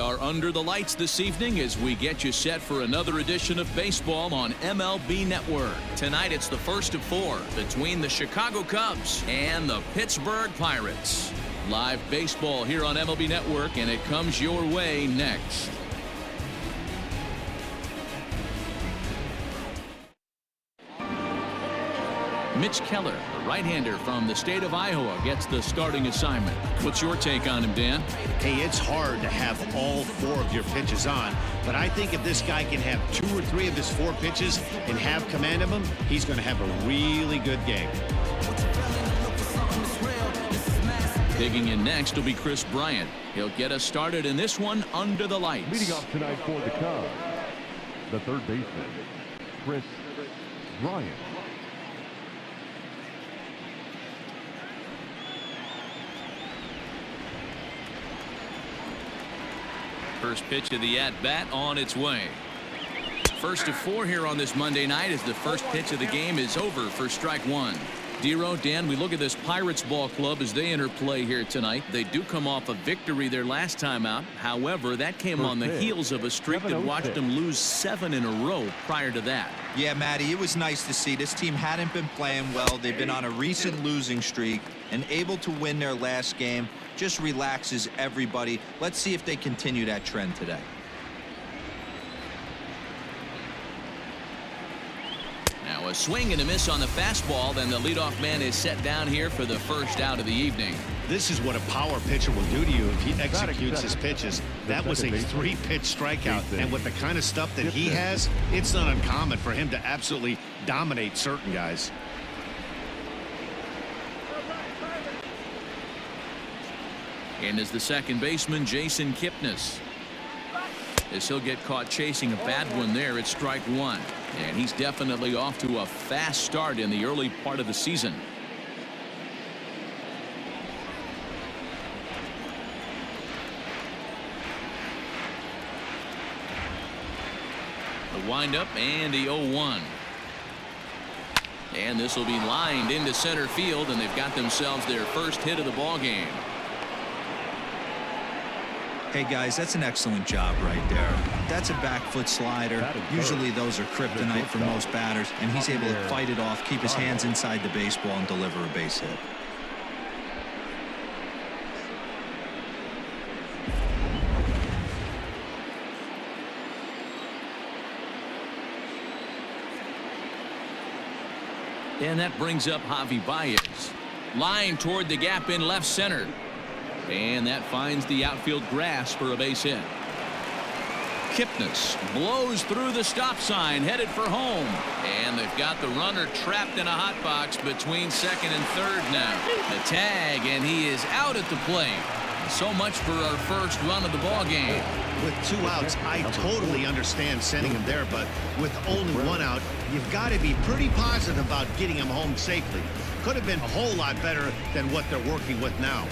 are under the lights this evening as we get you set for another edition of baseball on MLB Network. Tonight it's the first of 4 between the Chicago Cubs and the Pittsburgh Pirates. Live baseball here on MLB Network, and it comes your way next. Mitch Keller, the right-hander from the state of Iowa, gets the starting assignment. What's your take on him, Dan? Hey, it's hard to have all 4 of your pitches on, but I think if this guy can have 2 or 3 of his 4 pitches and have command of them, he's going to have a really good game. Digging in next will be Chris Bryant. He'll get us started in this one under the lights. Leading off tonight for the Cubs, the third baseman, Chris Bryant. First pitch of the at-bat on its way. First of 4 here on this Monday night as the first pitch of the game is over for strike 1. Dero, Dan, we look at this Pirates ball club as they enter play here tonight. They do come off a victory their last time out. However, that came on the heels of a streak that watched them lose 7 in a row prior to that. Yeah, Matty, it was nice to see. This team hadn't been playing well. They've been on a recent losing streak and able to win their last game. Just relaxes everybody. Let's see if they continue that trend today. Now a swing and a miss on the fastball. Then the leadoff man is set down here for the first out of the evening. This is what a power pitcher will do to you if he executes his pitches. That was a 3-pitch strikeout, and with the kind of stuff that he has, it's not uncommon for him to absolutely dominate certain guys. And as the second baseman, Jason Kipnis. As he'll get caught chasing a bad one there at strike 1. And he's definitely off to a fast start in the early part of the season. The windup and the 0-1. And this will be lined into center field, and they've got themselves their first hit of the ball game. Hey guys, that's an excellent job right there. That's a back foot slider. Usually those are kryptonite for most batters, and he's able to fight it off, keep his hands inside the baseball, and deliver a base hit. And that brings up Javi Baez. Line toward the gap in left center. And that finds the outfield grass for a base hit. Kipnis blows through the stop sign, headed for home. And they've got the runner trapped in a hot box between second and third now. The tag, and he is out at the plate. So much for our first run of the ball game. With 2 outs, I totally understand sending him there, but with only 1 out, you've got to be pretty positive about getting him home safely. Could have been a whole lot better than what they're working with now.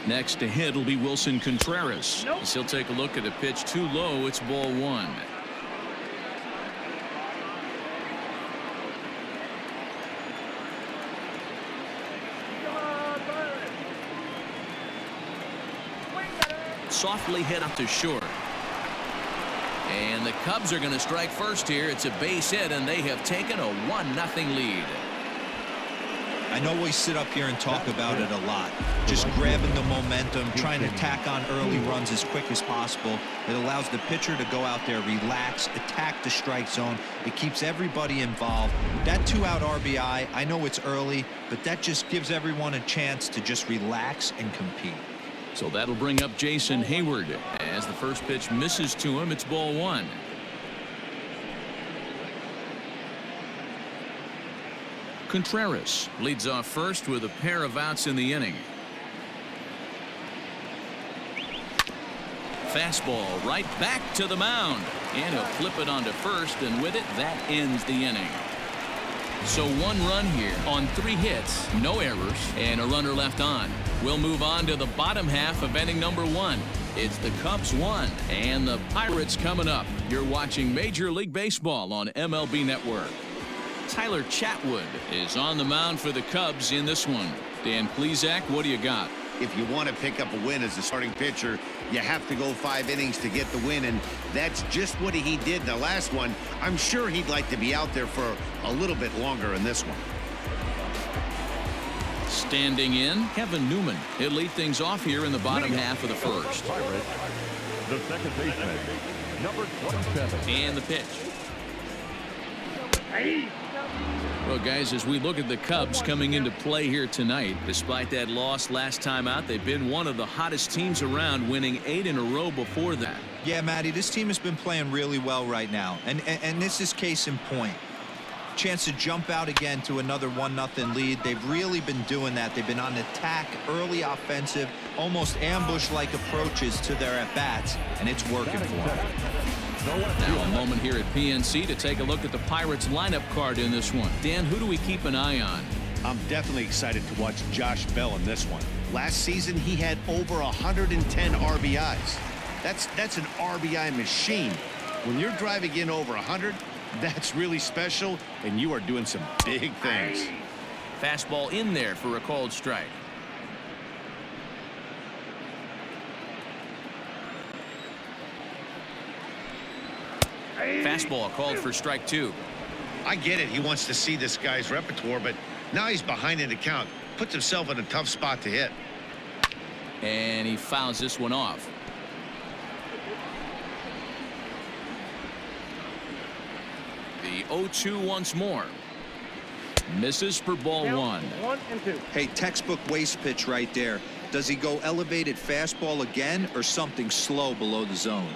Next to hit will be Wilson Contreras. As he'll take a look at a pitch too low. It's ball 1. Softly hit up to short. And the Cubs are going to strike first here. It's a base hit, and they have taken a 1-0 lead. I know we sit up here and talk about it a lot. Just grabbing the momentum, trying to tack on early runs as quick as possible. It allows the pitcher to go out there, relax, attack the strike zone. It keeps everybody involved. That 2-out RBI, I know it's early, but that just gives everyone a chance to just relax and compete. So that'll bring up Jason Hayward. As the first pitch misses to him, it's ball 1. Contreras leads off first with a pair of outs in the inning. Fastball right back to the mound, and he'll flip it onto first, and with it, that ends the inning. So 1 run here on 3 hits, no errors, and a runner left on. We'll move on to the bottom half of inning number 1. It's the Cubs 1 and the Pirates coming up. You're watching Major League Baseball on MLB Network. Tyler Chatwood is on the mound for the Cubs in this one. Dan Plesac, what do you got? If you want to pick up a win as a starting pitcher, you have to go 5 innings to get the win, and that's just what he did in the last one. I'm sure he'd like to be out there for a little bit longer in this one. Standing in, Kevin Newman. He'll lead things off here in the bottom half of the first. Pirates, the second baseman, number 27. And the pitch. Well, guys, as we look at the Cubs coming into play here tonight, despite that loss last time out, they've been one of the hottest teams around, winning 8 in a row before that. Yeah, Matty, this team has been playing really well right now, and this is case in point. Chance to jump out again to another 1-0 lead. They've really been doing that. They've been on attack, early offensive, almost ambush-like approaches to their at-bats, and it's working for them. Now a moment here at PNC to take a look at the Pirates lineup card in this one. Dan, who do we keep an eye on? I'm definitely excited to watch Josh Bell in this one. Last season, he had over 110 RBIs. That's an RBI machine. When you're driving in over 100, that's really special, and you are doing some big things. Fastball in there for a called strike. Fastball called for strike 2. I get it. He wants to see this guy's repertoire, but now he's behind in the count. Puts himself in a tough spot to hit. And he fouls this one off. The 0-2 once more. Misses for ball 1. 1 and 2. Hey, textbook waste pitch right there. Does he go elevated fastball again or something slow below the zone?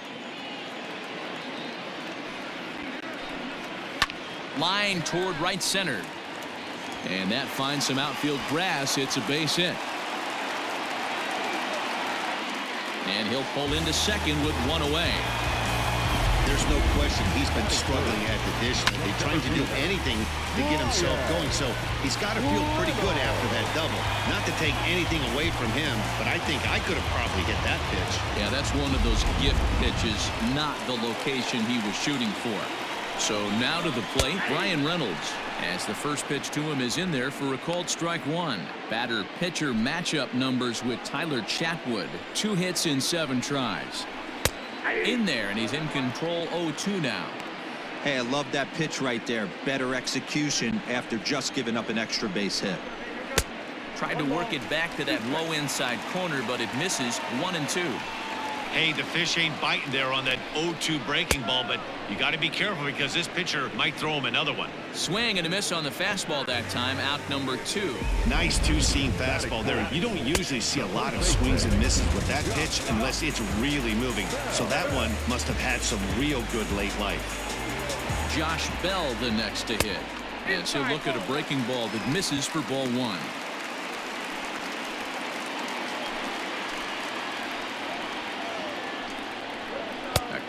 Line toward right center. And that finds some outfield grass. It's a base hit. And he'll pull into second with 1 away. There's no question he's been struggling at the dish. He's trying to do anything to get himself going, so he's got to feel pretty good after that double. Not to take anything away from him, but I think I could have probably hit that pitch. Yeah, that's one of those gift pitches, not the location he was shooting for. So now to the plate, Brian Reynolds, as the first pitch to him is in there for a called strike 1. Batter-pitcher matchup numbers with Tyler Chatwood. 2 hits in 7 tries. In there, and he's in control. 0-2 now. Hey, I love that pitch right there. Better execution after just giving up an extra base hit. Tried to work it back to that low inside corner, but it misses. 1-2. Hey, the fish ain't biting there on that 0-2 breaking ball, but you got to be careful because this pitcher might throw him another one. Swing and a miss on the fastball that time. Out number 2. Nice 2-seam fastball there. You don't usually see a lot of swings and misses with that pitch unless it's really moving. So that one must have had some real good late life. Josh Bell the next to hit. As he'll look at a breaking ball that misses for ball 1.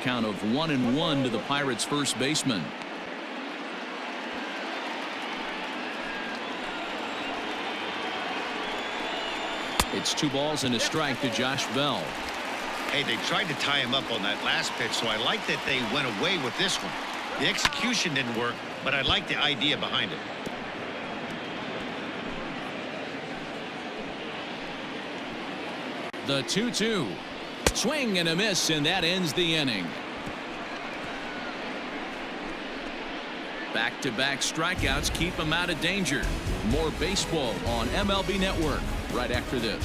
Count of 1-1 to the Pirates' first baseman. It's 2 balls and a strike to Josh Bell. Hey, they tried to tie him up on that last pitch, so I like that they went away with this one. The execution didn't work, but I like the idea behind it. The 2-2. Swing and a miss, and that ends the inning. Back-to-back strikeouts keep him out of danger. More baseball on MLB Network right after this.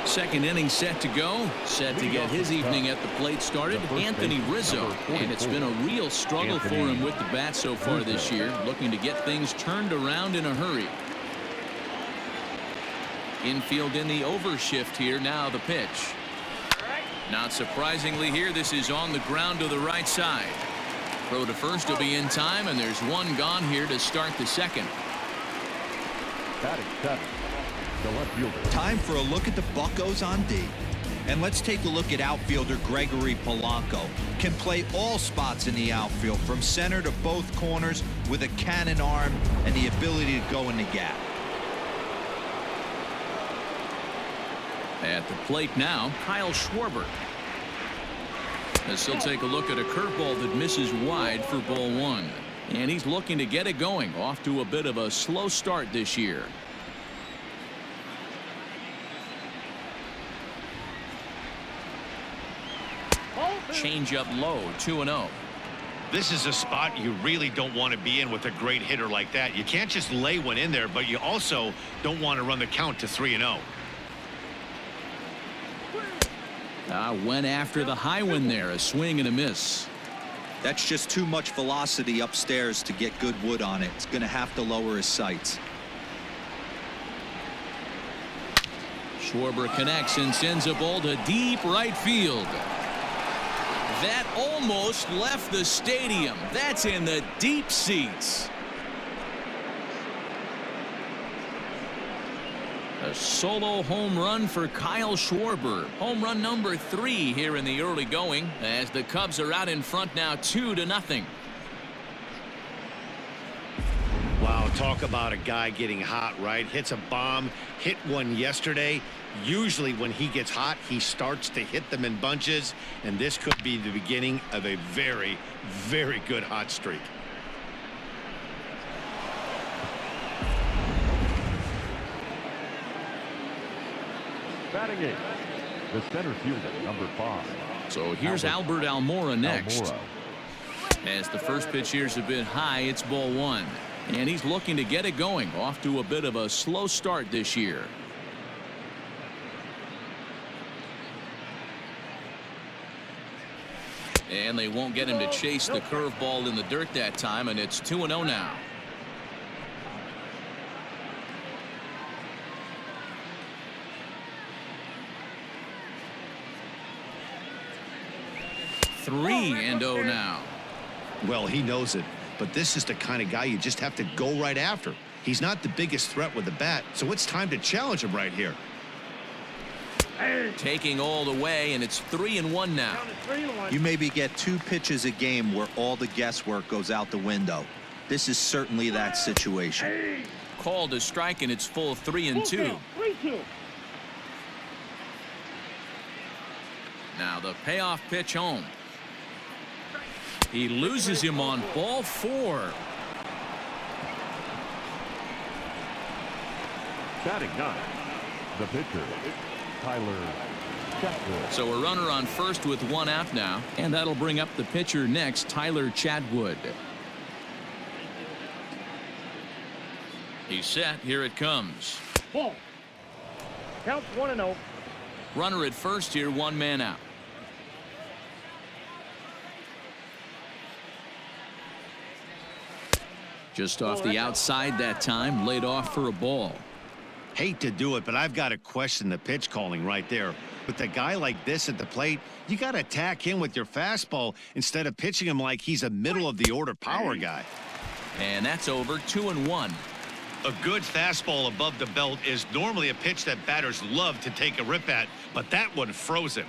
Second inning set to go. Set to get his evening at the plate started. Anthony Rizzo. And it's been a real struggle for him with the bat so far this year. Looking to get things turned around in a hurry. Infield in the overshift here. Now the pitch. Not surprisingly here, this is on the ground to the right side. Throw to first will be in time, and there's 1 gone here to start the second. Batting 7, the left fielder. Time for a look at the Buccos on D. And let's take a look at outfielder Gregory Polanco. Can play all spots in the outfield, from center to both corners, with a cannon arm and the ability to go in the gap. At the plate now, Kyle Schwarber. As he'll take a look at a curveball that misses wide for ball one. And he's looking to get it going. Off to a bit of a slow start this year. Change up low, 2-0. This is a spot you really don't want to be in with a great hitter like that. You can't just lay one in there, but you also don't want to run the count to 3-0. Went after the high one there. A swing and a miss. That's just too much velocity upstairs to get good wood on it. It's going to have to lower his sights. Schwarber connects and sends a ball to deep right field. That almost left the stadium. That's in the deep seats. A solo home run for Kyle Schwarber. Home run number 3 here in the early going as the Cubs are out in front now 2-0. Wow, talk about a guy getting hot, right? Hits a bomb, hit one yesterday. Usually when he gets hot, he starts to hit them in bunches, and this could be the beginning of a very, very good hot streak. Batting 8, the center fielder, number 5. So here's Albert Almora next. As the first pitch here's a bit high, it's ball one. And he's looking to get it going. Off to a bit of a slow start this year. And they won't get him to chase the curveball in the dirt that time, and it's 2-0 now. Three and 0 now. Well, he knows it, but this is the kind of guy you just have to go right after. He's not the biggest threat with the bat, so it's time to challenge him right here. Taking all the way, and it's 3-1 now. You maybe get 2 pitches a game where all the guesswork goes out the window. This is certainly that situation. Called a strike, and it's full 3-2. Now the payoff pitch home. He loses him on ball 4. Batting 9, the pitcher, Tyler Chatwood. So a runner on first with 1 out now, and that'll bring up the pitcher next, Tyler Chatwood. He's set. Here it comes. Ball. Counts 1-0. Runner at first here, 1 man out. Just off the outside that time, laid off for a ball. Hate to do it, but I've got to question the pitch calling right there. With a guy like this at the plate, you got to attack him with your fastball instead of pitching him like he's a middle of the order power guy. And that's over. 2-1. A good fastball above the belt is normally a pitch that batters love to take a rip at, but that one froze him.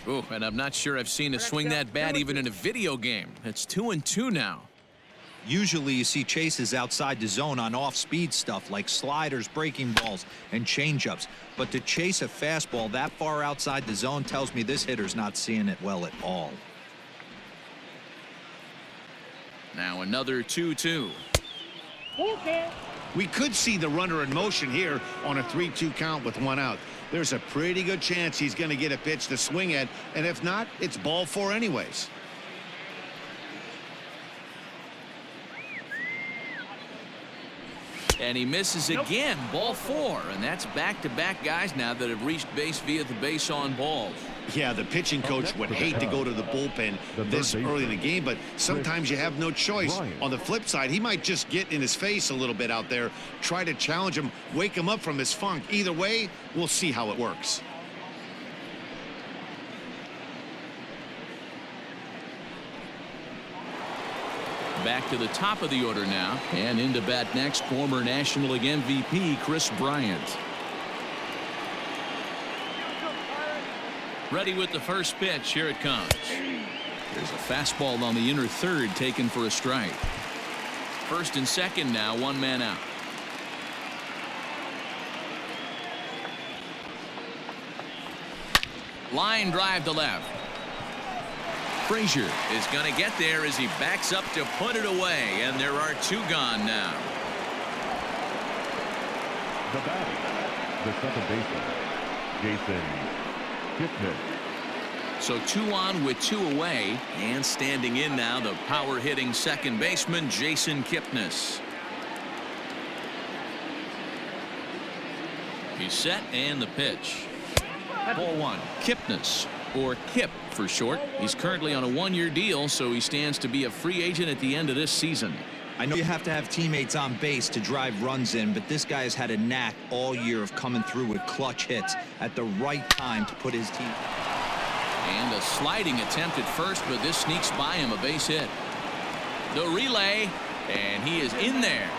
Ooh, and I'm not sure I've seen a swing that bad even in a video game. It's 2-2 now. Usually you see chases outside the zone on off-speed stuff like sliders, breaking balls, and changeups. But to chase a fastball that far outside the zone tells me this hitter's not seeing it well at all. Now another 2-2. We could see the runner in motion here on a 3-2 count with 1 out. There's a pretty good chance he's going to get a pitch to swing at, and if not, it's ball 4 anyways. And he misses again. Ball 4. And that's back-to-back guys now that have reached base via the base on balls. Yeah, the pitching coach would hate to go to the bullpen this early in the game, but sometimes you have no choice. On the flip side, he might just get in his face a little bit out there, try to challenge him, wake him up from his funk. Either way, we'll see how it works. Back to the top of the order now, and into bat next, former National League MVP Chris Bryant. Ready with the first pitch. Here it comes. There's a fastball on the inner third taken for a strike. First and second now, 1 man out. Line drive to left. Frazier is going to get there as he backs up to put it away, and there are two gone now. The batter, the second baseman, Jason Kipnis. So 2 on with 2 away, and standing in now, the power-hitting second baseman, Jason Kipnis. He's set, and the pitch. Ball 1. Kipnis, or Kip for short. He's currently on a 1-year deal, so he stands to be a free agent at the end of this season. I know you have to have teammates on base to drive runs in, but this guy has had a knack all year of coming through with clutch hits at the right time to put his team. And a sliding attempt at first, but this sneaks by him, a base hit. The relay, and he is in there.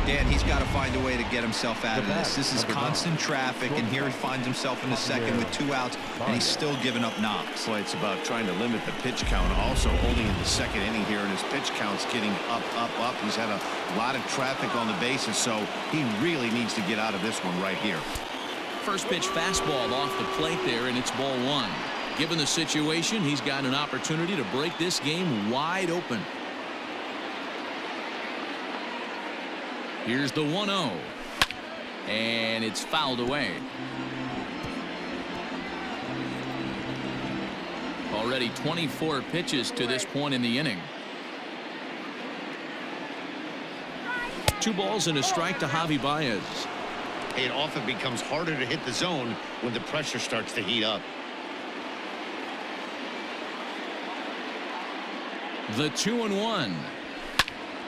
Dan, he's got to find a way to get himself out of this. This is constant traffic, and here he finds himself in the second with 2 outs, and he's still giving up knocks. Boy, it's about trying to limit the pitch count. Also, only in the second inning here, and his pitch count's getting up. He's had a lot of traffic on the bases, so he really needs to get out of this one right here. First pitch fastball off the plate there, and it's ball 1. Given the situation, he's got an opportunity to break this game wide open. Here's the 1-0, and it's fouled away. Already 24 pitches to this point in the inning. 2 balls and a strike to Javi Baez. It often becomes harder to hit the zone when the pressure starts to heat up. The 2-1.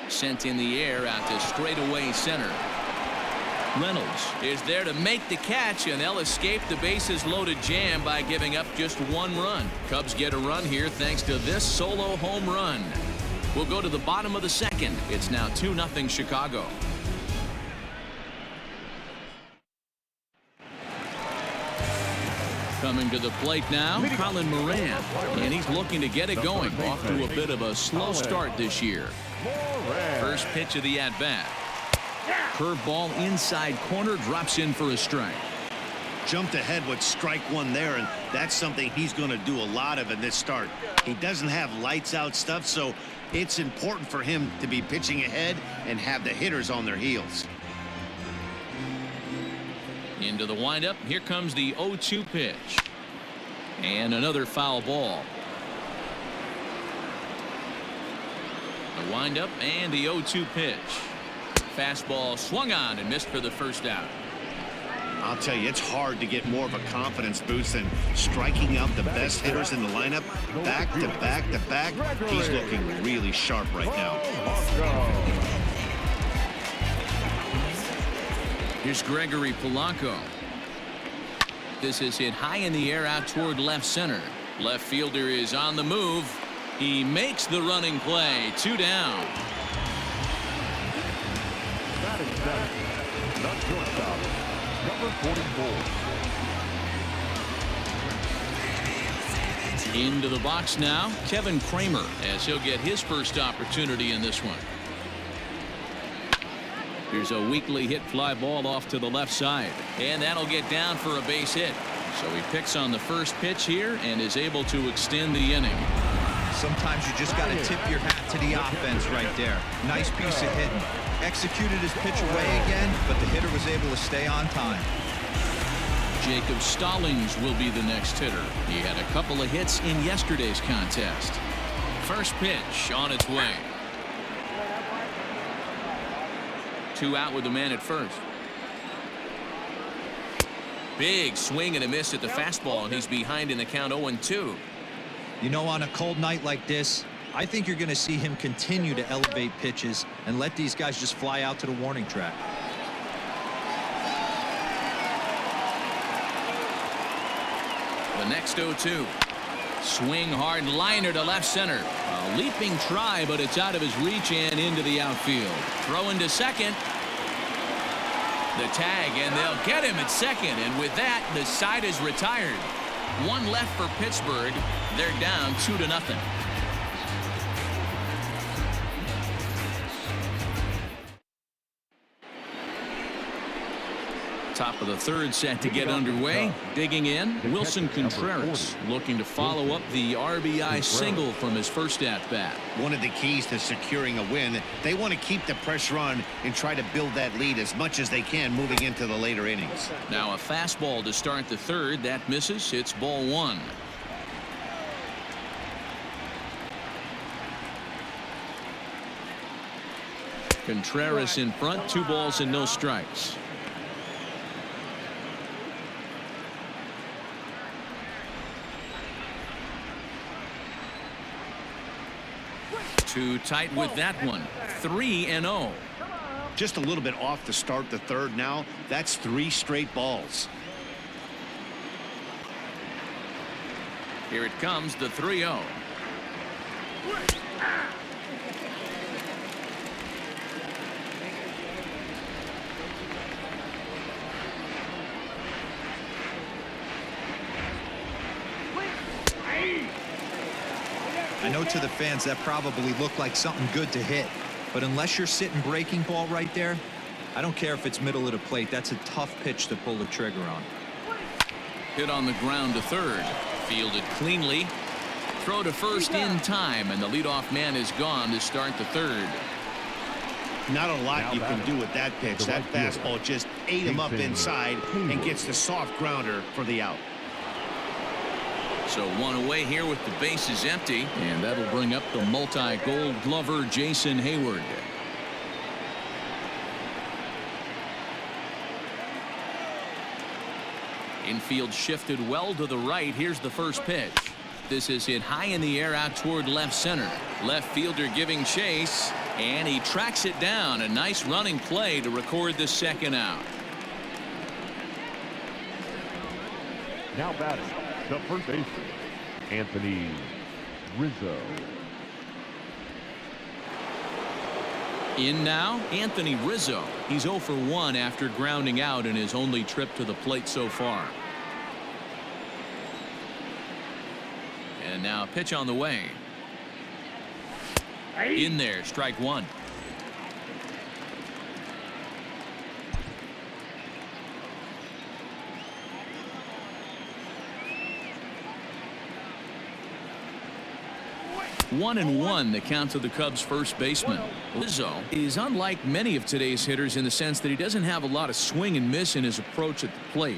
Sent in the air out to straightaway center. Reynolds is there to make the catch, and they'll escape the bases loaded jam by giving up just 1 run. Cubs get a run here thanks to this solo home run. We'll go to the bottom of the second. It's now 2-0 Chicago. Coming to the plate now, Colin Moran, and he's looking to get it going. Off to a bit of a slow start this year. First pitch of the at-bat. Curveball inside corner, drops in for a strike. Jumped ahead with strike 1 there, and that's something he's going to do a lot of in this start. He doesn't have lights out stuff, so it's important for him to be pitching ahead and have the hitters on their heels. Into the windup. Here comes the 0-2 pitch. And another foul ball. The windup and the 0-2 pitch. Fastball swung on and missed for the first out. I'll tell you, it's hard to get more of a confidence boost than striking out the best hitters in the lineup back to back to back. He's looking really sharp right now. Here's Gregory Polanco. This is hit high in the air out toward left center. Left fielder is on the move. He makes the running play. 2 down. Batting center, the shortstop, number 44. Into the box now, Kevin Kramer, as he'll get his first opportunity in this one. Here's a weakly hit fly ball off to the left side, and that'll get down for a base hit. So he picks on the first pitch here and is able to extend the inning. Sometimes you just got to tip your hat to the offense right there. Nice piece of hitting. Executed his pitch away again, but the hitter was able to stay on time. Jacob Stallings will be the next hitter. He had a couple of hits in yesterday's contest. First pitch on its way. 2 out with the man at first. Big swing and a miss at the fastball, and he's behind in the count 0-2. You know, on a cold night like this, I think you're going to see him continue to elevate pitches and let these guys just fly out to the warning track. The next 0-2. Swing hard liner to left center. A leaping try, but it's out of his reach and into the outfield. Throw into second. The tag, and they'll get him at second. And with that, the side is retired. 1 left for Pittsburgh. They're down 2-0. Top of the third set to get underway. Digging in, Wilson Contreras looking to follow up the RBI single from his first at-bat. One of the keys to securing a win, they want to keep the pressure on and try to build that lead as much as they can moving into the later innings. Now a fastball to start the third. That misses. It's ball one. Contreras in front, 2 balls and no strikes. Too tight with that one. 3-0. Just a little bit off to start the third now. That's 3 straight balls. Here it comes, the 3-0. I know to the fans that probably looked like something good to hit, but unless you're sitting breaking ball right there, I don't care if it's middle of the plate. That's a tough pitch to pull the trigger on. Hit on the ground to third. Fielded cleanly. Throw to first in time, and the leadoff man is gone to start the third. Not a lot you can do with that pitch. That fastball just ate him up inside and gets the soft grounder for the out. So 1 away here with the bases empty, and that'll bring up the multi-gold glover Jason Hayward. Infield shifted well to the right. Here's the first pitch. This is hit high in the air out toward left center. Left fielder giving chase, and he tracks it down. A nice running play to record the second out. Now batting, the first baseman, Anthony Rizzo. In now, Anthony Rizzo. He's 0 for 1 after grounding out in his only trip to the plate so far. And now a pitch on the way. In there, strike one. One and one, the count to the Cubs first baseman. Rizzo is unlike many of today's hitters in the sense that he doesn't have a lot of swing and miss in his approach at the plate.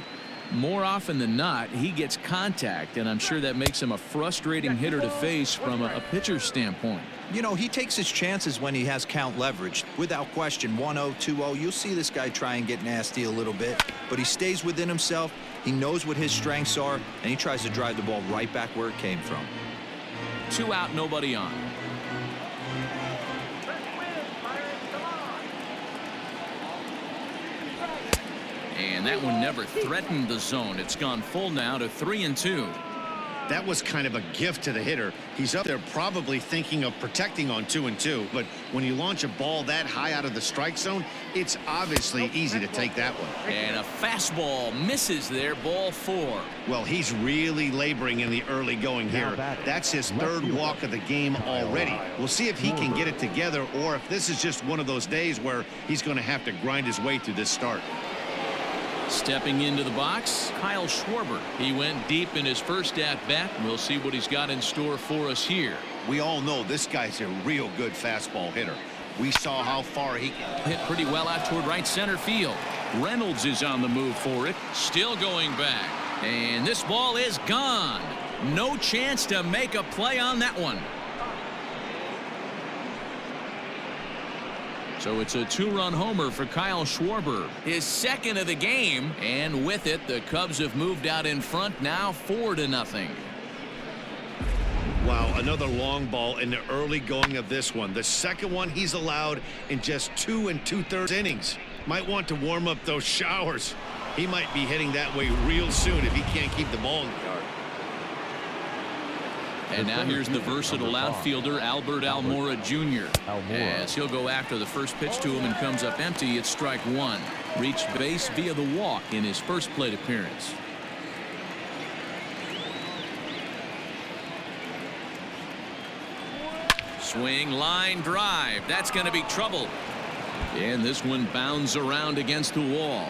More often than not, he gets contact, and I'm sure that makes him a frustrating hitter to face from a pitcher's standpoint. You know, he takes his chances when he has count leverage. Without question, 1-0, 2-0, you'll see this guy try and get nasty a little bit, but he stays within himself. He knows what his strengths are, and he tries to drive the ball right back where it came from. 2 out, nobody on. And that one never threatened the zone. It's gone full now to 3-2. That was kind of a gift to the hitter. He's up there probably thinking of protecting on 2-2, but when you launch a ball that high out of the strike zone, it's obviously easy to take that one. And a fastball misses there, ball 4. Well, he's really laboring in the early going here. That's his third walk of the game already. We'll see if he can get it together or if this is just one of those days where he's going to have to grind his way through this start. Stepping into the box, Kyle Schwarber. He went deep in his first at-bat. We'll see what he's got in store for us here. We all know this guy's a real good fastball hitter. We saw how far he can hit pretty well out toward right center field. Reynolds is on the move for it. Still going back. And this ball is gone. No chance to make a play on that one. So it's a 2-run homer for Kyle Schwarber, his second of the game, and with it the Cubs have moved out in front now 4-0. Wow, another long ball in the early going of this one. The second one he's allowed in just 2 2/3 innings. Might want to warm up those showers. He might be hitting that way real soon if he can't keep the ball in the yard. And now here's the versatile outfielder Albert Almora Jr. As he'll go after the first pitch to him and comes up empty. It's strike one. Reached base via the walk in his first plate appearance. Swing, line drive. That's going to be trouble. And this one bounds around against the wall.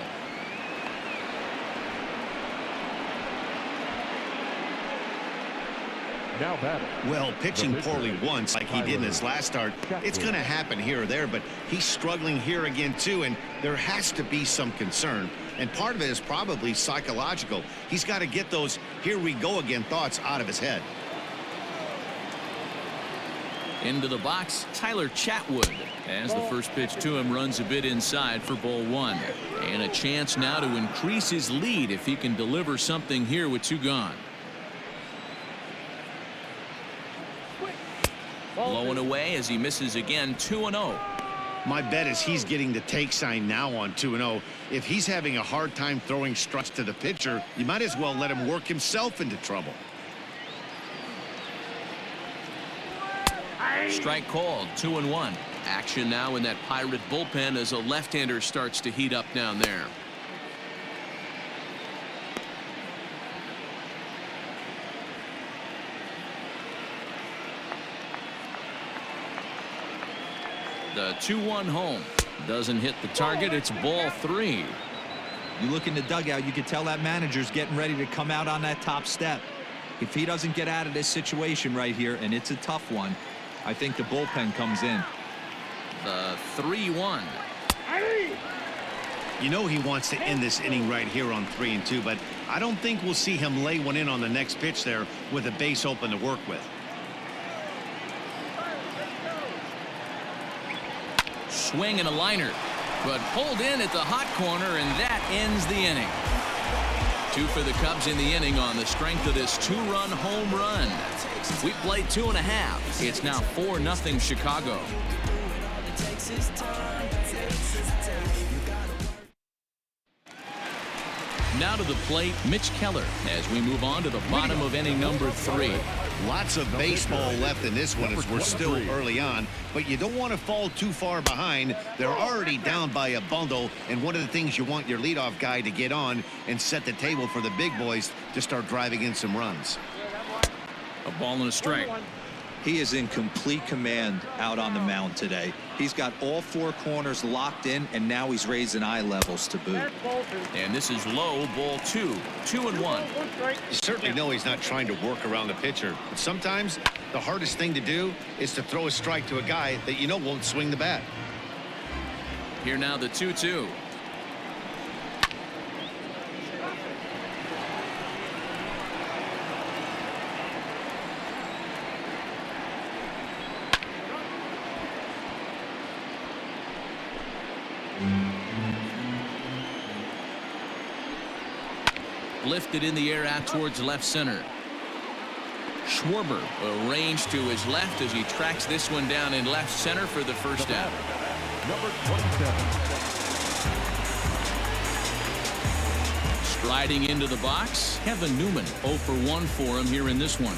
Now batting. Well, pitching poorly once like he did in his last start, it's going to happen here or there, but he's struggling here again too, and there has to be some concern, and part of it is probably psychological. He's got to get those "here we go again" thoughts out of his head. Into the box, Tyler Chatwood, as the first pitch to him runs a bit inside for ball one. And a chance now to increase his lead if he can deliver something here with 2 gone. Blowing away as he misses again, 2-0. My bet is he's getting the take sign now on 2-0. If he's having a hard time throwing strikes to the pitcher, you might as well let him work himself into trouble. Strike called, 2-1. Action now in that Pirate bullpen as a left-hander starts to heat up down there. The 2-1 home doesn't hit the target. It's ball 3. You look in the dugout, you can tell that manager's getting ready to come out on that top step. If he doesn't get out of this situation right here, and it's a tough one, I think the bullpen comes in. The 3-1. You know he wants to end this inning right here on 3-2, but I don't think we'll see him lay one in on the next pitch there with a base open to work with. Swing and a liner, but pulled in at the hot corner, and that ends the inning. 2 for the Cubs in the inning on the strength of this 2-run home run. We played 2.5. It's now 4-0 Chicago. Now to the plate, Mitch Keller, as we move on to the bottom of inning number 3. Lots of baseball left in this one as we're still early on, but you don't want to fall too far behind. They're already down by a bundle, and one of the things you want your leadoff guy to get on and set the table for the big boys to start driving in some runs. A ball and a strike. He is in complete command out on the mound today. He's got all 4 corners locked in, and now he's raising eye levels to boot. And this is low, ball 2. 2-1. You certainly know he's not trying to work around the pitcher, but sometimes the hardest thing to do is to throw a strike to a guy that you know won't swing the bat. Here now the 2-2. Lifted in the air out towards left center. Schwarber arranged to his left as he tracks this one down in left center for the first out. Number 27. Striding into the box, Kevin Newman 0 for 1 for him here in this one.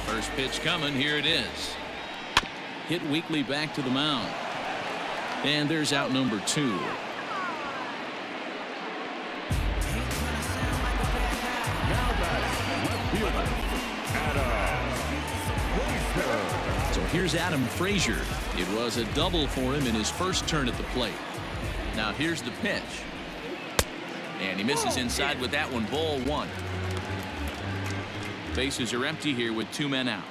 First pitch coming, here it is. Hit weakly back to the mound. And there's out number 2. So here's Adam Frazier. It was a double for him in his first turn at the plate. Now here's the pitch. And he misses inside with that one, ball 1. Bases are empty here with 2 men out.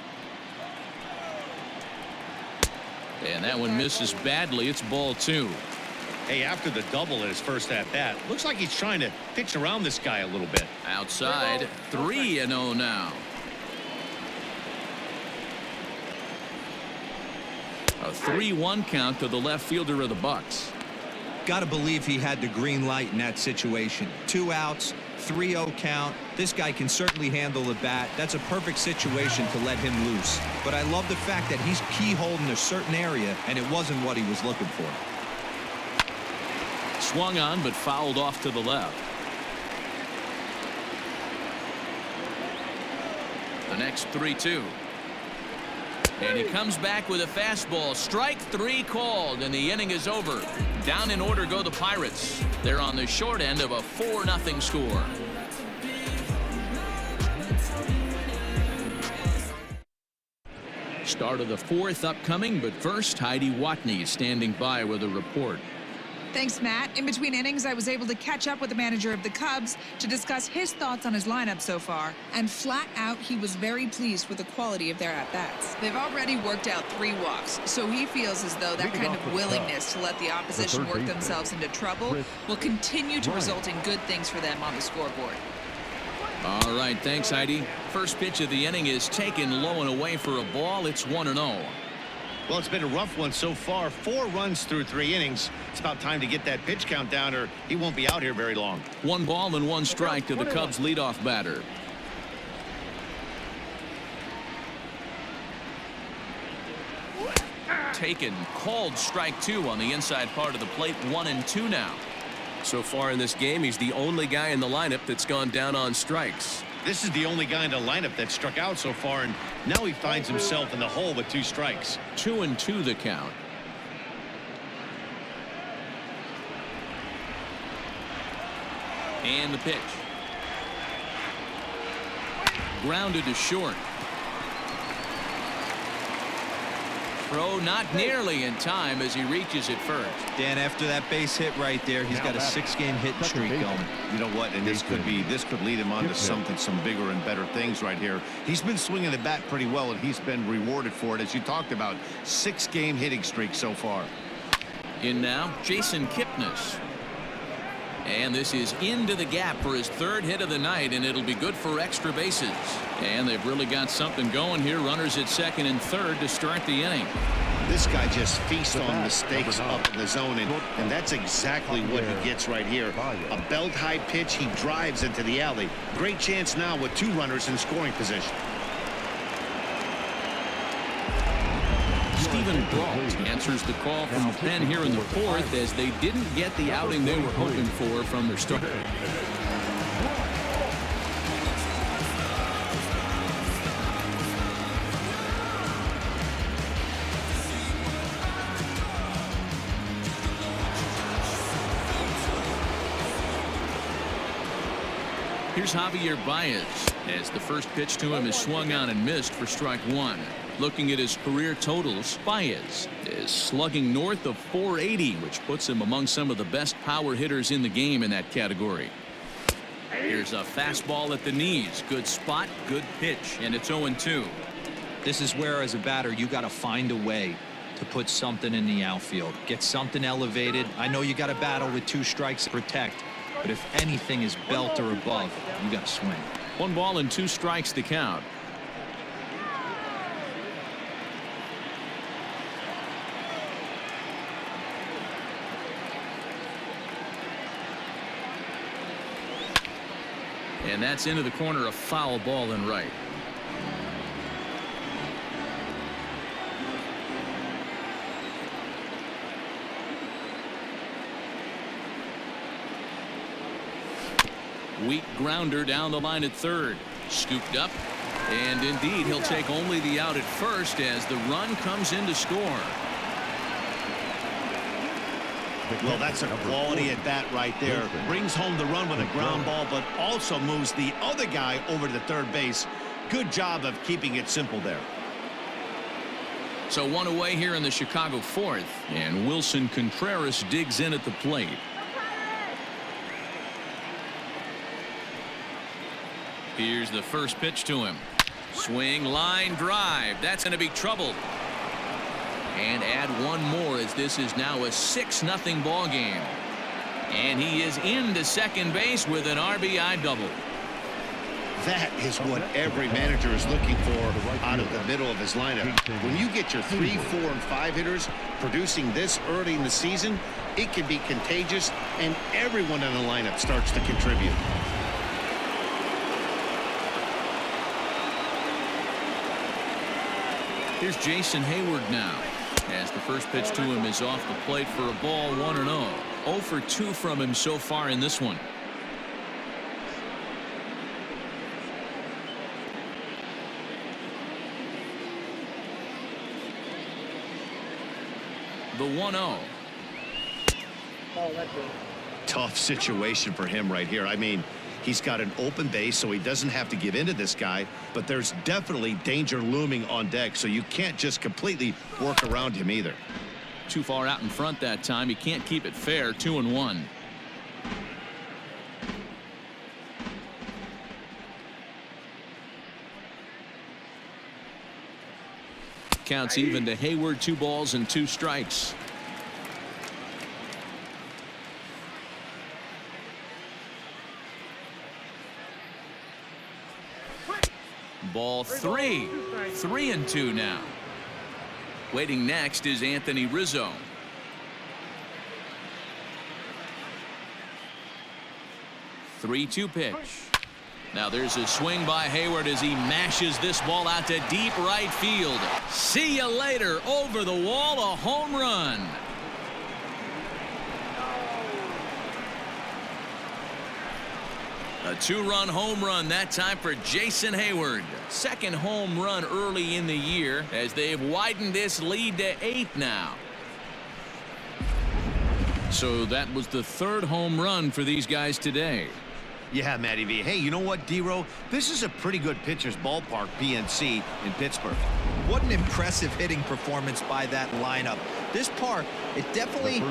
And that one misses badly. It's ball 2. Hey, after the double at his first at-bat, looks like he's trying to pitch around this guy a little bit. Outside, 3-0 now. A 3-1 count to the left fielder of the Bucks. Got to believe he had the green light in that situation. 2 outs, 3-0 count. This guy can certainly handle the bat. That's a perfect situation to let him loose. But I love the fact that he's keyholed in a certain area, and it wasn't what he was looking for. Swung on, but fouled off to the left. The next 3-2. And he comes back with a fastball. Strike 3 called, and the inning is over. Down in order go the Pirates. They're on the short end of a 4-0 score. Start of the fourth upcoming, but first, Heidi Watney standing by with a report. Thanks, Matt. In between innings, I was able to catch up with the manager of the Cubs to discuss his thoughts on his lineup so far. And flat out, he was very pleased with the quality of their at-bats. They've already worked out 3 walks, so he feels as though that kind of willingness to let the opposition work themselves into trouble will continue to result in good things for them on the scoreboard. All right, thanks, Heidi. First pitch of the inning is taken low and away for a ball. It's 1-0. Well, it's been a rough one so far. 4 runs through 3 innings. It's about time to get that pitch count down, or he won't be out here very long. 1 ball and 1 strike to the Cubs leadoff batter. Taken, called strike 2 on the inside part of the plate. 1-2 now. So far in this game, he's the only guy in the lineup that's gone down on strikes. This is the only guy in the lineup that struck out so far, and now he finds himself in the hole with 2 strikes. 2-2 the count. And the pitch. Grounded to short. Throw not nearly in time as he reaches it first. Dan, after that base hit right there, he's got a 6-game hitting streak going. You know what? And this could lead him on to some bigger and better things right here. He's been swinging the bat pretty well, and he's been rewarded for it, as you talked about. 6-game hitting streak so far. In now, Jason Kipnis. And this is into the gap for his 3rd hit of the night, and it'll be good for extra bases. And they've really got something going here. Runners at 2nd and 3rd to start the inning. This guy just feasts on mistakes up in the zone, and that's exactly what he gets right here. A belt-high pitch, he drives into the alley. Great chance now with 2 runners in scoring position. Stephen Brault answers the call from the pen here in the 4th as they didn't get the outing they were hoping for from their start. Here's Javier Baez as the first pitch to him is swung on and missed for strike 1. Looking at his career totals, Baez is slugging north of 480, which puts him among some of the best power hitters in the game in that category. Here's a fastball at the knees. Good spot, good pitch, and it's 0-2. This is where, as a batter, you got to find a way to put something in the outfield. Get something elevated. I know you got to battle with 2 strikes to protect, but if anything is belt or above, you got to swing. 1 ball and 2 strikes to count. And that's into the corner, a foul ball and right. Weak grounder down the line at 3rd. Scooped up. And indeed, he'll take only the out at first as the run comes in to score. Well, that's a quality at bat right there. Brings home the run with a ground ball, but also moves the other guy over to the 3rd base. Good job of keeping it simple there. So 1 away here in the Chicago 4th, and Wilson Contreras digs in at the plate. Here's the first pitch to him. Swing, line drive. That's going to be trouble. And add 1 more as this is now a 6-0 ball game. And he is into second base with an RBI double. That is what every manager is looking for out of the middle of his lineup. When you get your 3, 4, and 5 hitters producing this early in the season, it can be contagious, and everyone in the lineup starts to contribute. Here's Jason Hayward now, as the first pitch to him is off the plate for a ball. 1-0. 0 for 2 from him so far in this one. The 1-0. Tough situation for him right here. I mean, He's got an open base, so he doesn't have to give in to this guy, but there's definitely danger looming on deck, so you can't just completely work around him either. Too far out in front that time. He can't keep it fair. 2-1. Counts even to Hayward. 2 balls and 2 strikes. Ball 3. 3-2 now. Waiting next is Anthony Rizzo. Three-2 pitch. Now there's a swing by Hayward as he mashes this ball out to deep right field. See you later. Over the wall, a home run. A 2-run home run that time for Jason Hayward. Second home run early in the year as they've widened this lead to 8 now. So that was the 3rd home run for these guys today. Yeah, Matty V. Hey, you know what, D-Row? This is a pretty good pitcher's ballpark, PNC, in Pittsburgh. What an impressive hitting performance by that lineup. This park, it definitely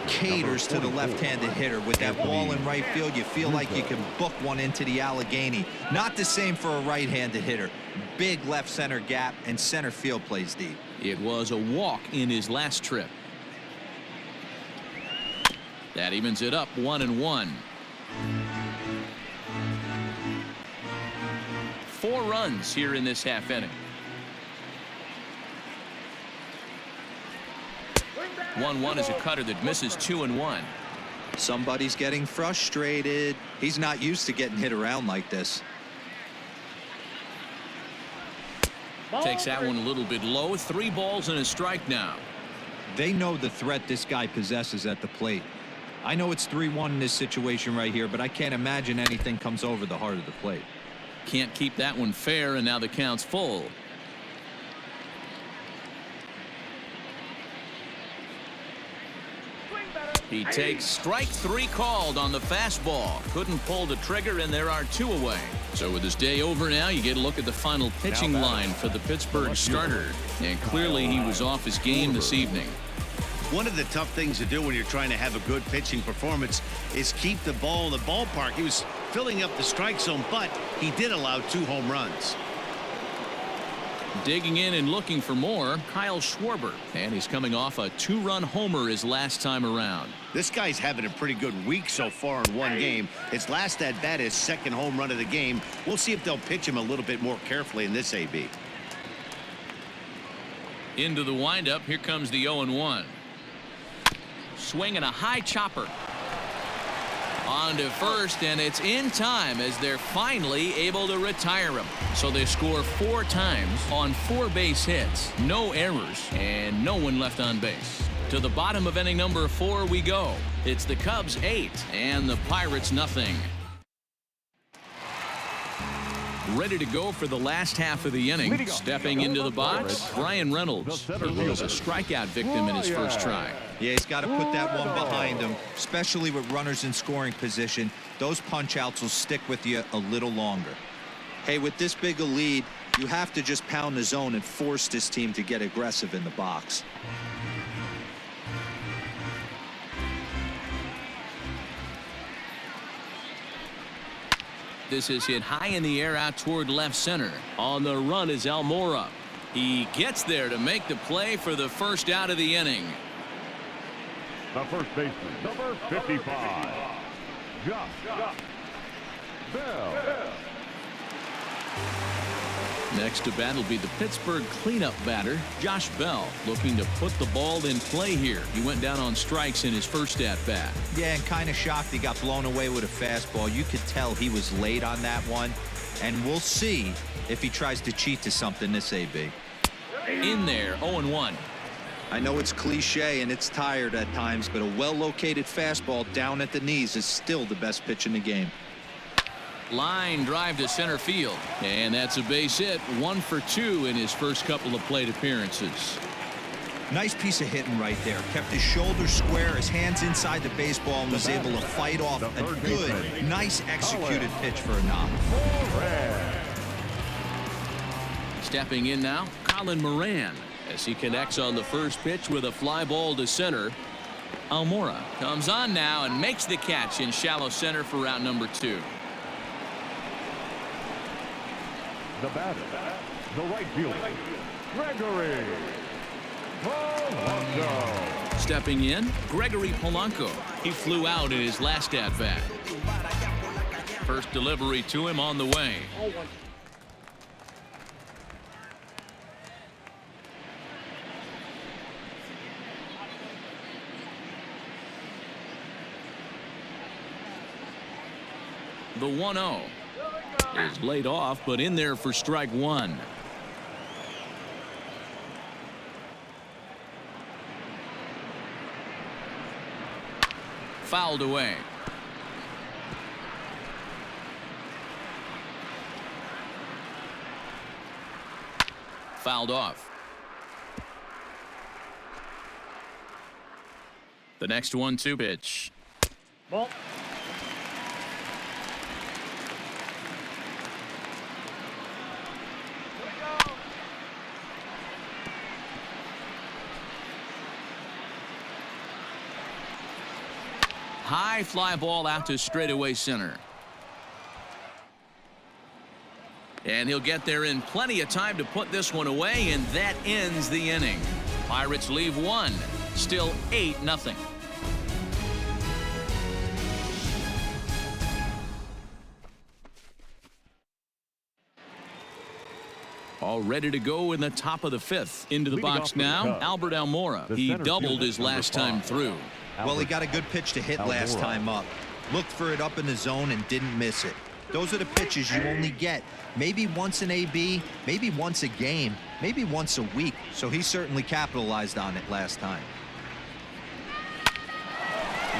caters to the left-handed hitter. With that ball in right field, you feel like you can book one into the Allegheny. Not the same for a right-handed hitter. Big left center gap, and center field plays deep. It was a walk in his last trip. That evens it up 1-1. 4 runs here in this half inning. 1-1 is a cutter that misses. 2-1. Somebody's getting frustrated. He's not used to getting hit around like this. Takes that one a little bit low. 3 balls and a strike now. They know the threat this guy possesses at the plate. I know it's 3-1 in this situation right here, but I can't imagine anything comes over the heart of the plate. Can't keep that one fair, and now the count's full. He takes strike 3 called on the fastball. Couldn't pull the trigger, and there are 2 away. So with his day over now, you get a look at the final pitching line for the Pittsburgh starter. And clearly he was off his game this evening. One of the tough things to do when you're trying to have a good pitching performance is keep the ball in the ballpark. He was filling up the strike zone, but he did allow 2 home runs. Digging in and looking for more, Kyle Schwarber. And he's coming off a 2-run homer his last time around. This guy's having a pretty good week so far in one game. His last at bat, his 2nd home run of the game. We'll see if they'll pitch him a little bit more carefully in this AB. Into the windup. Here comes the 0-1. Swinging a high chopper. On to first, and it's in time as they're finally able to retire him. So they score 4 times on 4 base hits, no errors, and no one left on base. To the bottom of inning number 4 we go. It's the Cubs 8 and the Pirates nothing. Ready to go for the last half of the inning. Stepping into the box, Brian Reynolds. He was a strikeout victim in his first try. Yeah, he's got to put that one behind him, especially with runners in scoring position. Those punch outs will stick with you a little longer. Hey, with this big a lead, you have to just pound the zone and force this team to get aggressive in the box. This is hit high in the air out toward left center. On the run is Almora. He gets there to make the play for the first out of the inning. The first baseman, number 55, Josh Bell. Next to bat will be the Pittsburgh cleanup batter, Josh Bell, looking to put the ball in play here. He went down on strikes in his first at-bat. Yeah, and kind of shocked he got blown away with a fastball. You could tell he was late on that one, and we'll see if he tries to cheat to something this AB. In there, 0-1. I know it's cliche and it's tired at times, but a well-located fastball down at the knees is still the best pitch in the game. Line drive to center field, and that's a base hit. 1 for 2 in his first couple of plate appearances. Nice piece of hitting right there. Kept his shoulders square, his hands inside the baseball, and was able to fight off a good, nice executed pitch for a knock. Stepping in now, Colin Moran, as he connects on the first pitch with a fly ball to center. Almora comes on now and makes the catch in shallow center for route number 2. The batter, the right fielder, Gregory Polanco. Stepping in, Gregory Polanco. He flew out in his last at-bat. First delivery to him on the way. The 1-0 is laid off, but in there for strike 1. Fouled away. Fouled off. The next 1-2 pitch. Ball. High fly ball out to straightaway center. And he'll get there in plenty of time to put this one away, and that ends the inning. Pirates leave 1. Still 8-0. All ready to go in the top of the 5th. Into the box now, Albert Almora. He doubled his last time through. Well, he got a good pitch to hit last time up. Looked for it up in the zone and didn't miss it. Those are the pitches you only get maybe once an AB, maybe once a game, maybe once a week. So he certainly capitalized on it last time.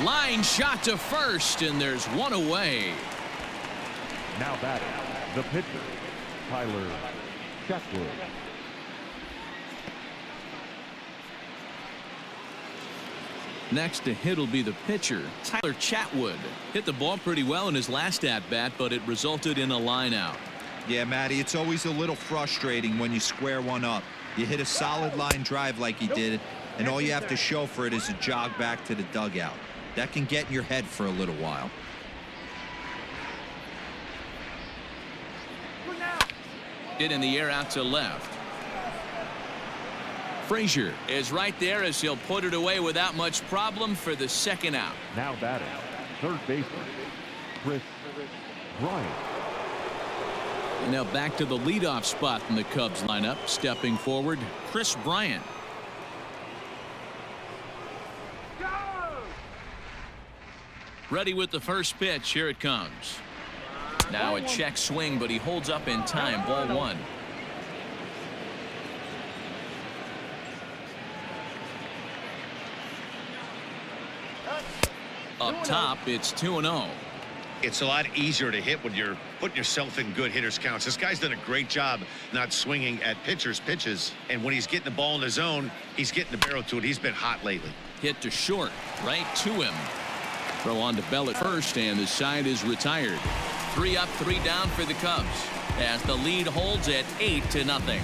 Line shot to first, and there's one away. Now batting, the pitcher, Tyler Chatwood. Next to hit will be the pitcher, Tyler Chatwood. Hit the ball pretty well in his last at-bat, but it resulted in a line out. Yeah, Matty, it's always a little frustrating when you square one up. You hit a solid line drive like he did, and all you have to show for it is a jog back to the dugout. That can get in your head for a little while. Hit in the air out to left. Frazier is right there as he'll put it away without much problem for the second out. Now batting, third baseman, Chris Bryant. And now back to the leadoff spot in the Cubs lineup. Stepping forward, Chris Bryant. Ready with the first pitch. Here it comes. Now a check swing, but he holds up in time. Ball 1. Up top, it's 2-0. It's a lot easier to hit when you're putting yourself in good hitters counts. This guy's done a great job not swinging at pitchers' pitches. And when he's getting the ball in the zone, he's getting the barrel to it. He's been hot lately. Hit to short, right to him. Throw on to Bell at first, and the side is retired. 3 up, 3 down for the Cubs as the lead holds at 8-0.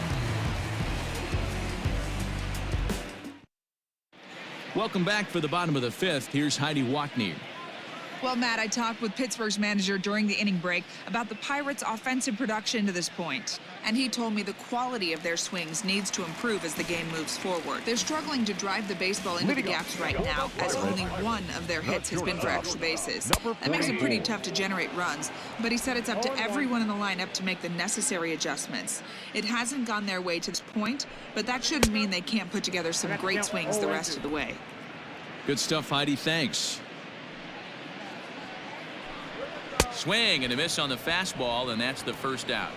Welcome back for the bottom of the 5th. Here's Heidi Watney. Well, Matt, I talked with Pittsburgh's manager during the inning break about the Pirates' offensive production to this point. And he told me the quality of their swings needs to improve as the game moves forward. They're struggling to drive the baseball into the gaps right now, as only one of their hits has been for extra bases. That makes it pretty tough to generate runs, but he said it's up to everyone in the lineup to make the necessary adjustments. It hasn't gone their way to this point, but that shouldn't mean they can't put together some great swings the rest of the way. Good stuff, Heidi. Thanks. Swing and a miss on the fastball, and that's the first out.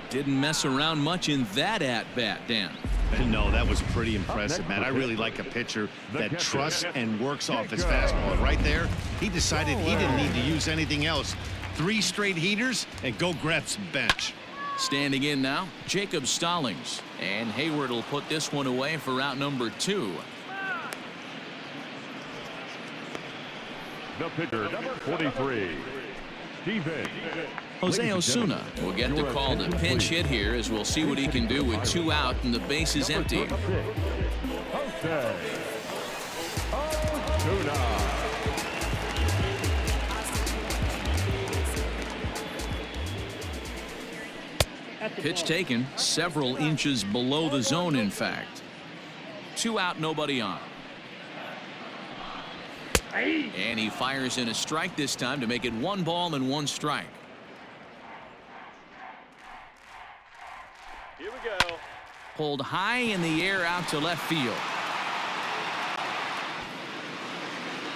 Didn't mess around much in that at-bat, Dan. No, that was pretty impressive, man. I really like a pitcher that trusts and works off his fastball. And right there, he decided he didn't need to use anything else. 3 straight heaters and go grab some bench. Standing in now, Jacob Stallings. And Hayward will put this one away for out number 2. The pitcher, number 43, Steven. Jose Osuna will get the call to pinch hit here, as we'll see what he can do with 2 out and the base is empty. Jose Osuna. Pitch taken several inches below the zone, in fact. 2 out, nobody on. And he fires in a strike this time to make it 1 ball and 1 strike. Here we go. Pulled high in the air out to left field.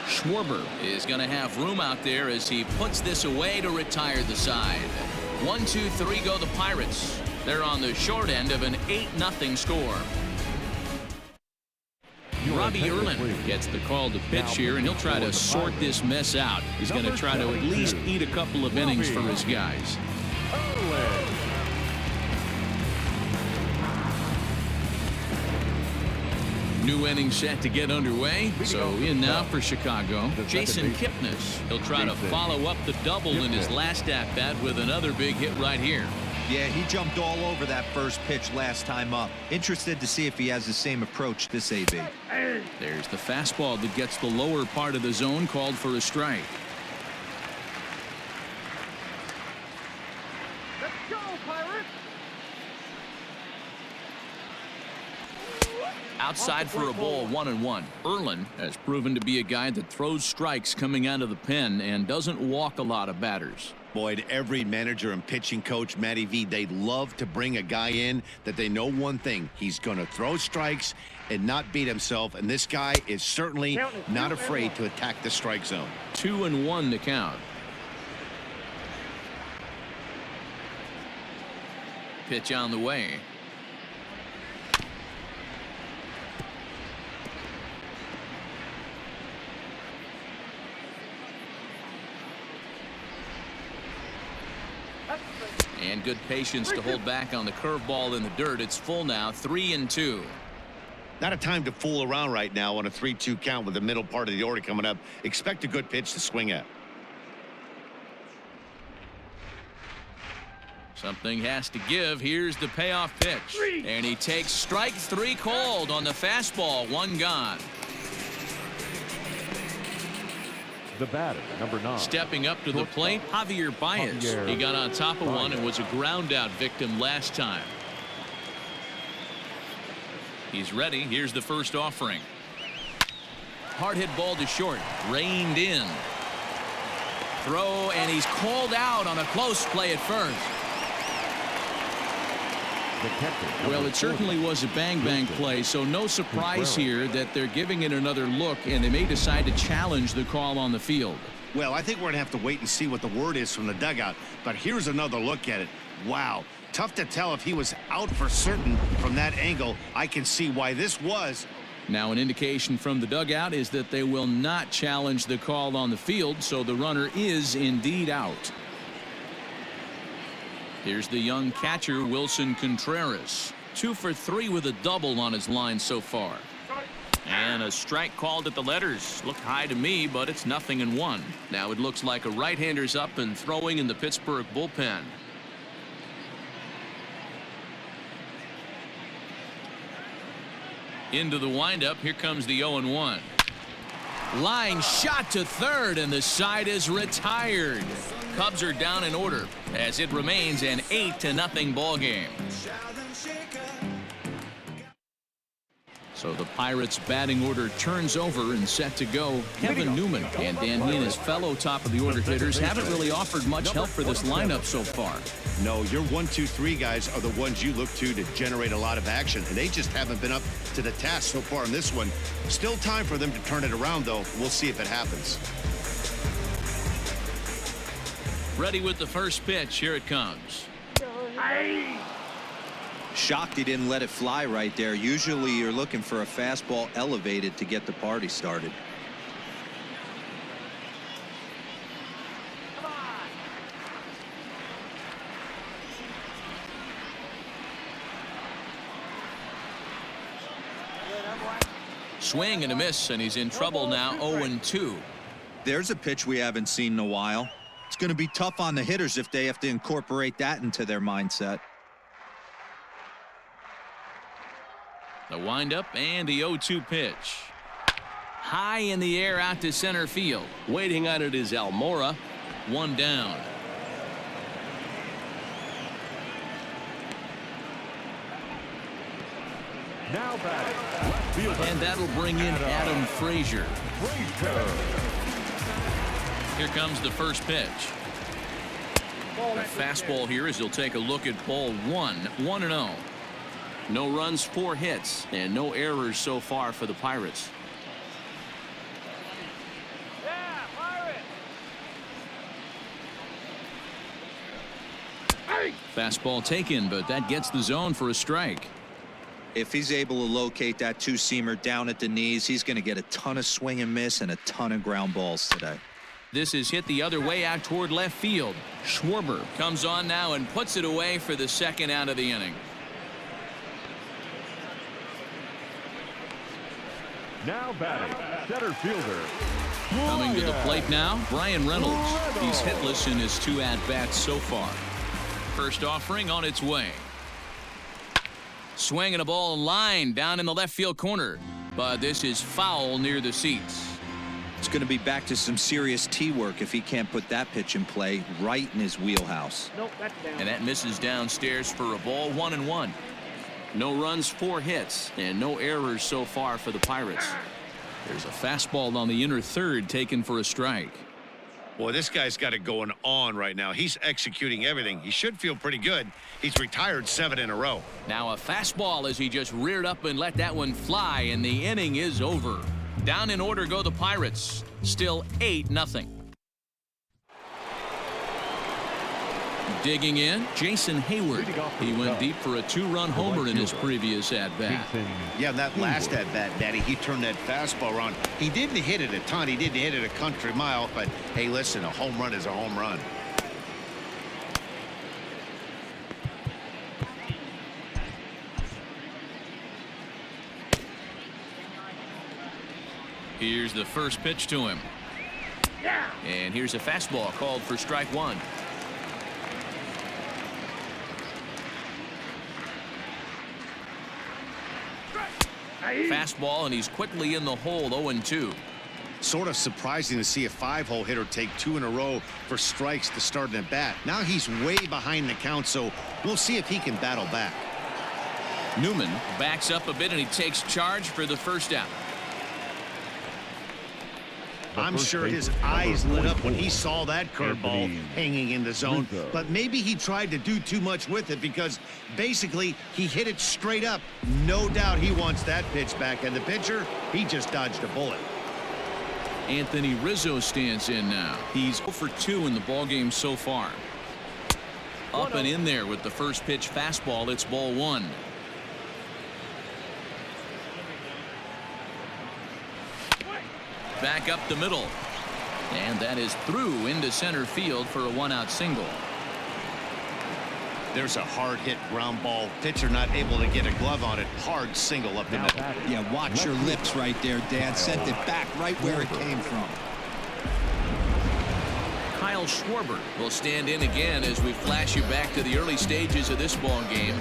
Schwarber is going to have room out there as he puts this away to retire the side. 1, 2, 3 go the Pirates. They're on the short end of an 8-0 score. Robbie Erlin gets the call to pitch here, and he'll try to sort this mess out. He's going to try to at least eat a couple of innings for his guys. New inning set to get underway. So in now for Chicago, Jason Kipnis. He'll try to follow up the double in his last at-bat with another big hit right here. Yeah, he jumped all over that first pitch last time up. Interested to see if he has the same approach this AB. There's the fastball that gets the lower part of the zone, called for a strike. Let's go, Pirates. Outside for a ball, 1-1. Erlin has proven to be a guy that throws strikes coming out of the pen and doesn't walk a lot of batters. Boyd, every manager and pitching coach, Matty V, they love to bring a guy in that they know one thing. He's going to throw strikes and not beat himself. And this guy is certainly not afraid to attack the strike zone. 2-1 to count. Pitch on the way. And good patience to hold back on the curveball in the dirt. It's full now, 3-2. Not a time to fool around right now on a 3-2 count with the middle part of the order coming up. Expect a good pitch to swing at. Something has to give. Here's the payoff pitch. And he takes strike 3 called on the fastball. 1 gone. The batter, number 9. Stepping up to the plate, Javier Baez. He got on top of one and was a ground out victim last time. He's ready. Here's the first offering. Hard hit ball to short. Reined in. Throw, and he's called out on a close play at first. Well, it certainly was a bang-bang play, so no surprise here that they're giving it another look, and they may decide to challenge the call on the field. Well, I think we're going to have to wait and see what the word is from the dugout, but here's another look at it. Wow. Tough to tell if he was out for certain from that angle. I can see why this was. Now, an indication from the dugout is that they will not challenge the call on the field, so the runner is indeed out. Here's the young catcher, Wilson Contreras. 2 for 3 with a double on his line so far. And a strike called at the letters. Looked high to me, but it's 0-1. Now it looks like a right-hander's up and throwing in the Pittsburgh bullpen. Into the windup. Here comes the 0-1. Line shot to third, and the side is retired. Cubs are down in order as it remains an 8-0 ball game. So the Pirates batting order turns over and set to go. Kevin Newman and Dan Heen, his fellow top of the order hitters, haven't really offered much help for this lineup so far. No, your 1, 2, 3 guys are the ones you look to generate a lot of action, and they just haven't been up to the task so far in this one. Still time for them to turn it around, though. We'll see if it happens. Ready with the first pitch. Here it comes. Shocked he didn't let it fly right there. Usually you're looking for a fastball elevated to get the party started. Swing and a miss, and he's in trouble now. 0-2. There's a pitch we haven't seen in a while. It's going to be tough on the hitters if they have to incorporate that into their mindset. The windup and the 0-2 pitch. High in the air out to center field. Waiting on it is Almora. One down. Now batting, left fielder. And that'll bring in Adam Frazier. Here comes the first pitch. The fastball here as he'll take a look at ball one. 1-0. No runs, 4 hits, and no errors so far for the Pirates. Fastball taken, but that gets the zone for a strike. If he's able to locate that two-seamer down at the knees, he's going to get a ton of swing and miss and a ton of ground balls today. This is hit the other way out toward left field. Schwarber comes on now and puts it away for the second out of the inning. Now batting, center fielder. Coming to the plate now, Brian Reynolds. He's hitless in his 2 at-bats so far. First offering on its way. Swinging a ball line down in the left field corner, but this is foul near the seats. It's going to be back to some serious tee work if he can't put that pitch in play right in his wheelhouse. Nope, that's down. And that misses downstairs for a ball. 1-1. No runs, 4 hits, and no errors so far for the Pirates. There's a fastball on the inner third taken for a strike. Boy, this guy's got it going on right now. He's executing everything. He should feel pretty good. He's retired 7 in a row. Now a fastball as he just reared up and let that one fly, and the inning is over. Down in order go the Pirates. Still 8-0. Digging in, Jason Hayward. He went deep for a 2-run homer in his previous at-bat. Yeah, that last at-bat, Daddy, he turned that fastball around. He didn't hit it a ton. He didn't hit it a country mile. But, hey, listen, a home run is a home run. Here's the first pitch to him. And here's a fastball called for strike 1. Fastball, and he's quickly in the hole. 0-2. Sort of surprising to see a 5-hole hitter take 2 in a row for strikes to start an at bat. Now he's way behind the count, so we'll see if he can battle back. Newman backs up a bit, and he takes charge for the first out. I'm sure his eyes lit up when he saw that curveball hanging in the zone, but maybe he tried to do too much with it because basically he hit it straight up. No doubt he wants that pitch back, and the pitcher, he just dodged a bullet. Anthony Rizzo stands in now. He's 0 for 2 in the ballgame so far. Up and in there with the first pitch fastball. It's ball 1. Back up the middle, and that is through into center field for a 1-out single. There's a hard hit ground ball. Pitcher not able to get a glove on it. Hard single up the middle. Yeah, watch your lips right there, Dad. Sent it back right where it came from. Kyle Schwarber will stand in again as we flash you back to the early stages of this ball game.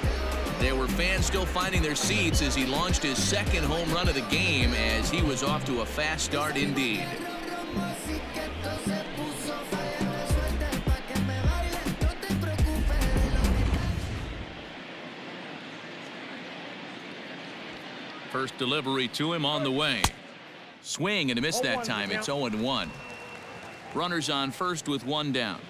There were fans still finding their seats as he launched his second home run of the game, as he was off to a fast start indeed. First delivery to him on the way. Swing and a miss that time. It's 0-1. Runners on first with 1 down.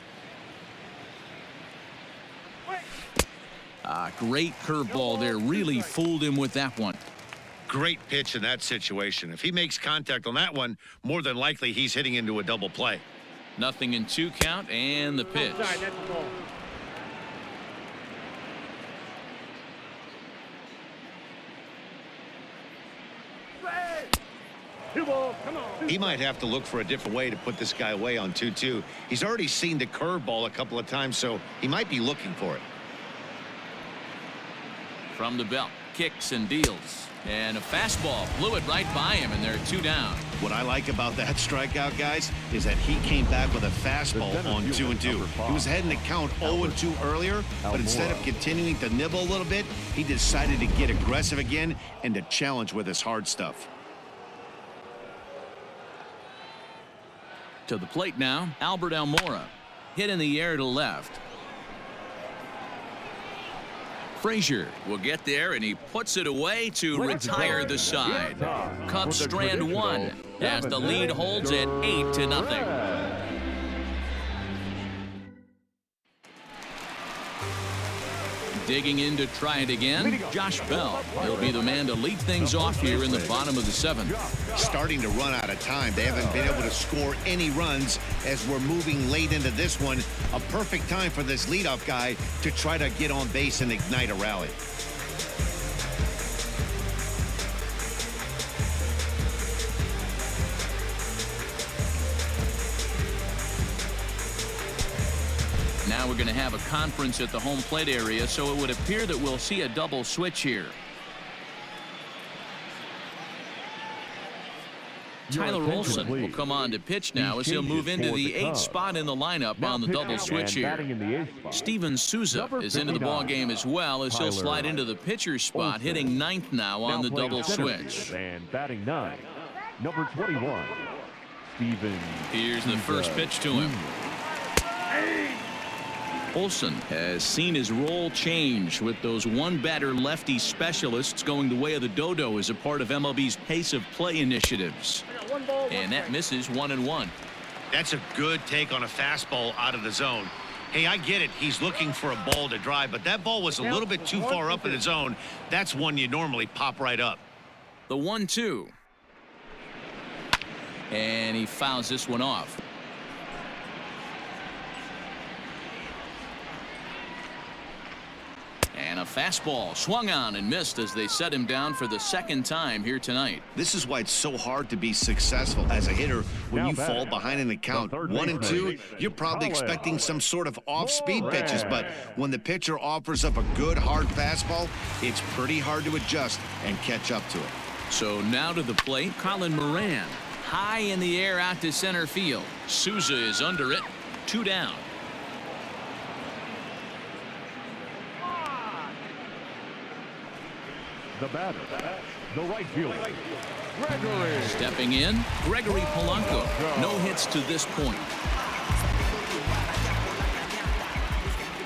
Great curveball there. Really fooled him with that one. Great pitch in that situation. If he makes contact on that one, more than likely he's hitting into a double play. 0-2 count, and the pitch. Outside, that's the ball. Two balls, come on. He might have to look for a different way to put this guy away on 2-2. He's already seen the curveball a couple of times, so he might be looking for it. From the belt, kicks and deals. And a fastball blew it right by him, and they're 2 down. What I like about that strikeout, guys, is that he came back with a fastball on 2-2. He was heading to count 0-2 earlier, but instead of continuing to nibble a little bit, he decided to get aggressive again and to challenge with his hard stuff. To the plate now, Albert Almora. Hit in the air to left. Frazier will get there, and he puts it away to retire the side. Cubs strand 1 as the lead holds at 8-0. Digging in to try it again, Josh Bell. He'll be the man to lead things off here in the bottom of the 7th. Starting to run out of time. They haven't been able to score any runs as we're moving late into this one. A perfect time for this leadoff guy to try to get on base and ignite a rally. Now we're going to have a conference at the home plate area, so it would appear that we'll see a double switch here. Tyler Olson will come on to pitch now as he'll move into the 8th spot in the lineup on the double switch here. Steven Souza is into the ball game as well as he'll slide into the pitcher's spot, hitting 9th now on the double switch. And batting 9, number 21, Steven. Here's the first pitch to him. Olson has seen his role change with those one-batter lefty specialists going the way of the dodo as a part of MLB's pace of play initiatives. And that misses 1-1. That's a good take on a fastball out of the zone. Hey, I get it. He's looking for a ball to drive, but that ball was a little bit too far up in the zone. That's one you normally pop right up. The 1-2. And he fouls this one off. And a fastball swung on and missed as they set him down for the 2nd time here tonight. This is why it's so hard to be successful as a hitter when you fall behind in the count. 1-2, you're probably expecting some sort of off-speed pitches, but when the pitcher offers up a good hard fastball, it's pretty hard to adjust and catch up to it. So now to the plate, Colin Moran. High in the air out to center field. Souza is under it. 2 down. The batter, the right fielder, Gregory. Stepping in, Gregory Polanco. No hits to this point.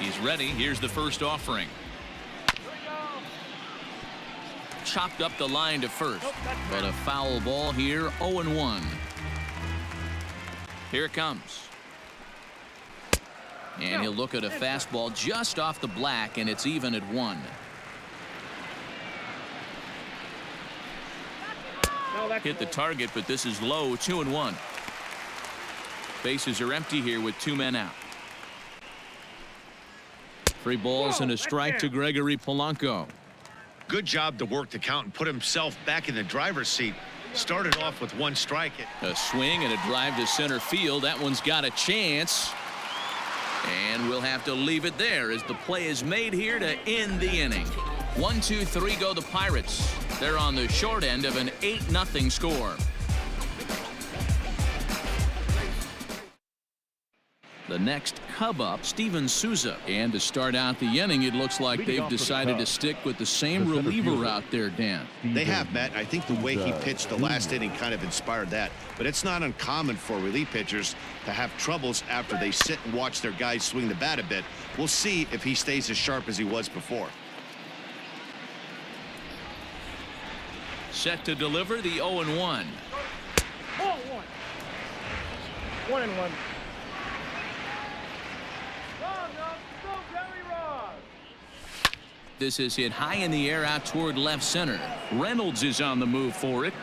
He's ready. Here's the first offering. Chopped up the line to first, but a foul ball here. 0-1. Here it comes. And he'll look at a fastball just off the black, and it's even at 1. Hit the target, but this is low. 2-1. Bases are empty here with 2 men out. 3 balls and a strike to Gregory Polanco. Good job to work the count and put himself back in the driver's seat. Started off with 1 strike. A swing and a drive to center field. That one's got a chance. And we'll have to leave it there as the play is made here to end the inning. 1-2-3 go the Pirates. They're on the short end of an 8-0 score. The next Cub up, Steven Souza. And to start out the inning, it looks like they've decided to stick with the same reliever out there, Dan. They have, Matt. I think the way he pitched the last inning kind of inspired that. But it's not uncommon for relief pitchers to have troubles after they sit and watch their guys swing the bat a bit. We'll see if he stays as sharp as he was before. Set to deliver the 0-1. 1-1. This is hit high in the air out toward left center. Reynolds is on the move for it.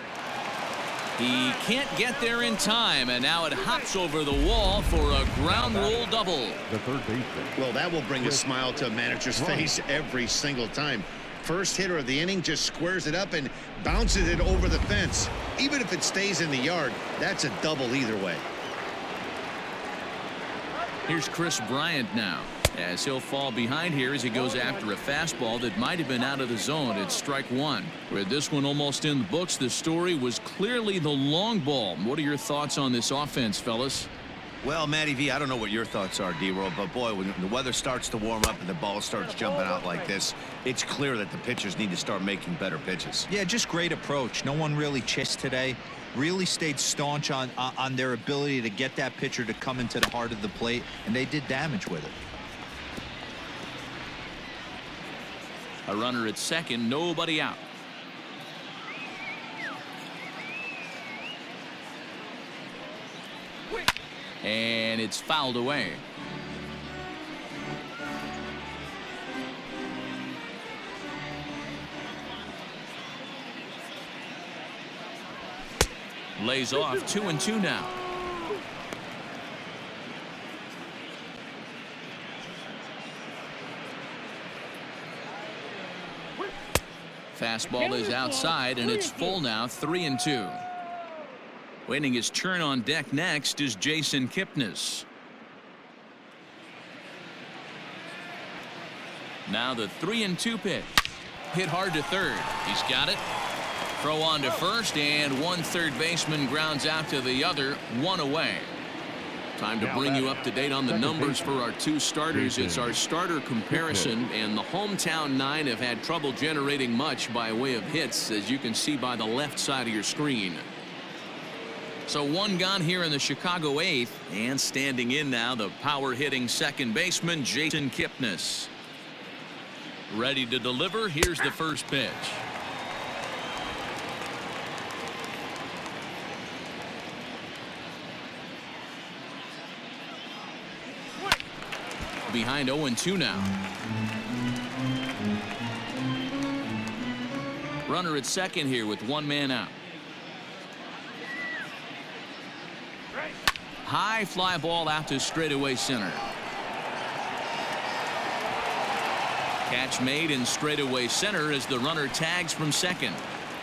He can't get there in time, and now it hops over the wall for a ground rule double. The third baseman. Well, that will bring a smile to a manager's face every single time. First hitter of the inning just squares it up and bounces it over the fence. Even if it stays in the yard, that's a double either way. Here's Chris Bryant now as he'll fall behind here as he goes after a fastball that might have been out of the zone. It's strike one. With this one almost in the books, the story was clearly the long ball. What are your thoughts on this offense, fellas? Well, Matty V, I don't know what your thoughts are, D-Roll, but boy, when the weather starts to warm up and the ball starts jumping out like this, it's clear that the pitchers need to start making better pitches. Yeah, just great approach. No one really chased today. Really stayed staunch on their ability to get that pitcher to come into the heart of the plate, and they did damage with it. A runner at second, nobody out. And it's fouled away. Lays off 2-2 now. Fastball is outside and it's full now, 3-2. Waiting his turn on deck next is Jason Kipnis. Now the 3-2 pitch. Hit hard to third. He's got it. Throw on to first, and one third baseman grounds out to the other, one away. Time to bring you up to date on the numbers for our two starters. It's our starter comparison, and the hometown nine have had trouble generating much by way of hits, as you can see by the left side of your screen. So one gone here in the Chicago eighth, and standing in now, the power hitting second baseman, Jason Kipnis. Ready to deliver. Here's the first pitch. Behind 0-2 now. Runner at second here with one man out. High fly ball out to straightaway center. Catch made in straightaway center as the runner tags from second.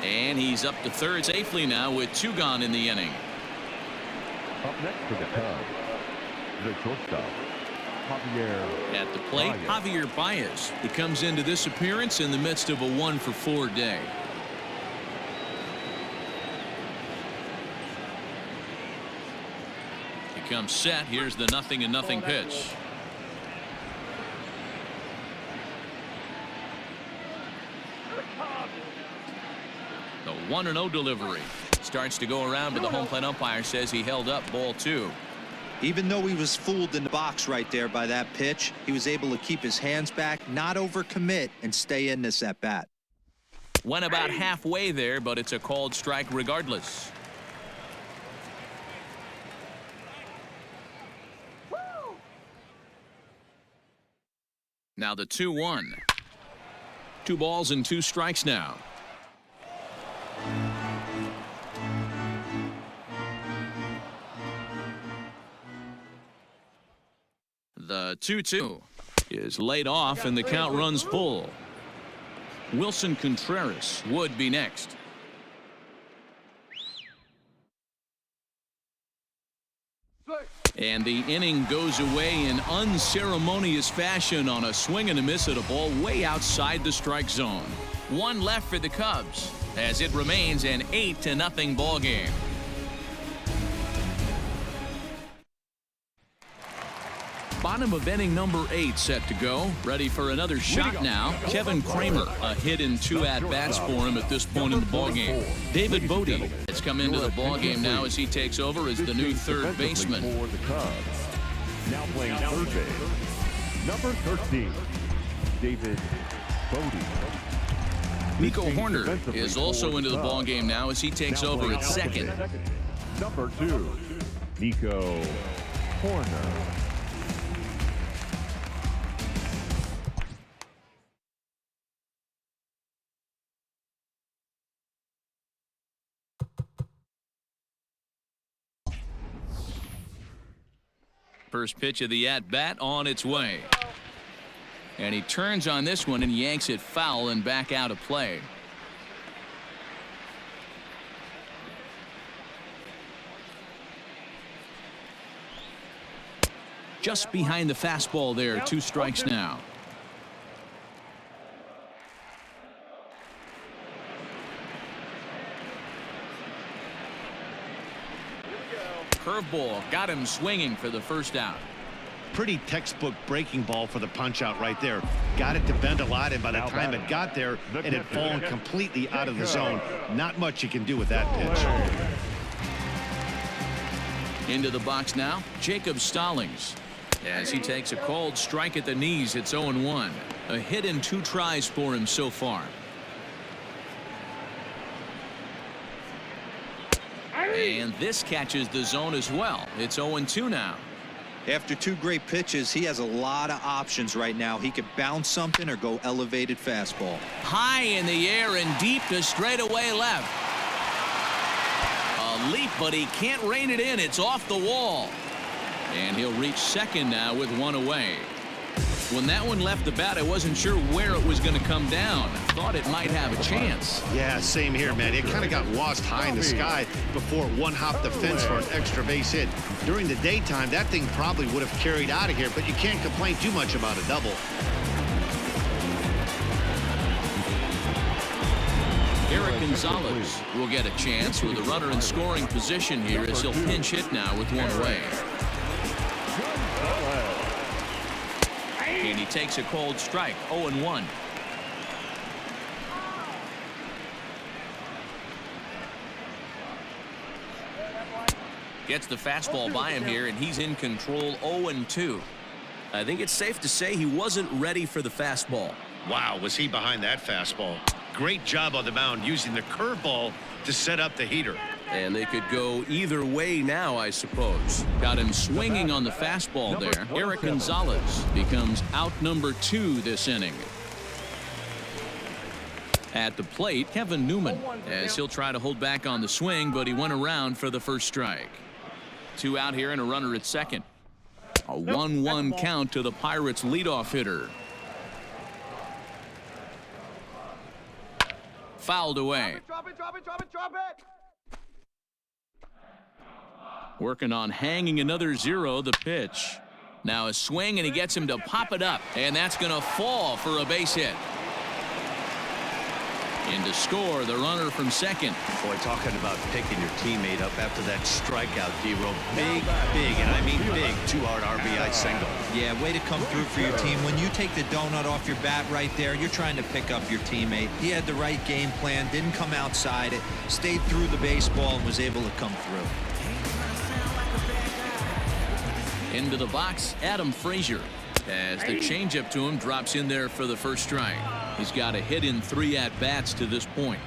And he's up to third safely now with two gone in the inning. Up next for the Cubs, the shortstop, Javier. At the plate, Javier Baez. He comes into this appearance in the midst of a 1-for-4 day. He comes set. Here's the 0-0 pitch. The 1-0 delivery. Starts to go around, but the home plate umpire says he held up ball two. Even though he was fooled in the box right there by that pitch, he was able to keep his hands back, not overcommit, and stay in this at bat. Went about halfway there, but it's a called strike regardless. Now the 2-1. 2 balls and 2 strikes now. The 2-2 is laid off and the count runs full. Wilson Contreras would be next. And the inning goes away in unceremonious fashion on a swing and a miss at a ball way outside the strike zone. One left for the Cubs as it remains an 8-0 ball game. Bottom of inning number 8 set to go. Ready for another shot now. Kevin Kramer, a hit in 2 at-bats for him at this point in the ballgame. David Bodie has come into the ballgame now as he takes over as the new third baseman. For the Cubs. Now playing third base, number 13, David Bodie. Nico Horner is also into the ballgame now as he takes over at second. Number 2, Nico Horner. First pitch of the at-bat on its way. And he turns on this one and yanks it foul and back out of play. just behind the fastball there. 2 strikes now. Curveball got him swinging for the first out. Pretty textbook breaking ball for the punch out right there. Got it to bend a lot, and by the time it got there, it had fallen completely out of the zone. Not much you can do with that pitch. Into the box now, Jacob Stallings. As he takes a called strike at the knees, it's 0-1. A hit in 2 tries for him so far. And this catches the zone as well. It's 0-2 now. After 2 great pitches, he has a lot of options right now. He could bounce something or go elevated fastball. High in the air and deep to straightaway left. A leap, but he can't rein it in. It's off the wall. And he'll reach second now with 1 away. When that one left the bat, I wasn't sure where it was going to come down. Thought it might have a chance. Yeah, same here, man. It kind of got lost high in the sky before it one-hopped the fence for an extra base hit. During the daytime, that thing probably would have carried out of here, but you can't complain too much about a double. Eric Gonzalez will get a chance with a runner in scoring position here as he'll pinch hit now with 1 away. And he takes a cold strike. 0-1. Gets the fastball by him here, and he's in control. 0-2. I think it's safe to say he wasn't ready for the fastball. Wow, was he behind that fastball. Great job on the mound using the curveball to set up the heater. And they could go either way now, I suppose. Got him swinging on the fastball there. Eric Gonzalez becomes out number 2 this inning. At the plate, Kevin Newman, as he'll try to hold back on the swing, but he went around for the first strike. 2 out here and a runner at second. A 1-1 count to the Pirates leadoff hitter. Fouled away. Drop it. Working on hanging another 0. The pitch. Now a swing, and he gets him to pop it up, and that's going to fall for a base hit. In to score, the runner from second. Boy, talking about picking your teammate up after that strikeout, D-Roll. Big, and I mean big, 2-out RBI single. Yeah, way to come through for your team. When you take the donut off your bat right there, you're trying to pick up your teammate. He had the right game plan, didn't come outside it, stayed through the baseball, and was able to come through. Into the box, Adam Frazier. As the changeup to him drops in there for the first strike. He's got a hit in 3 at-bats to this point.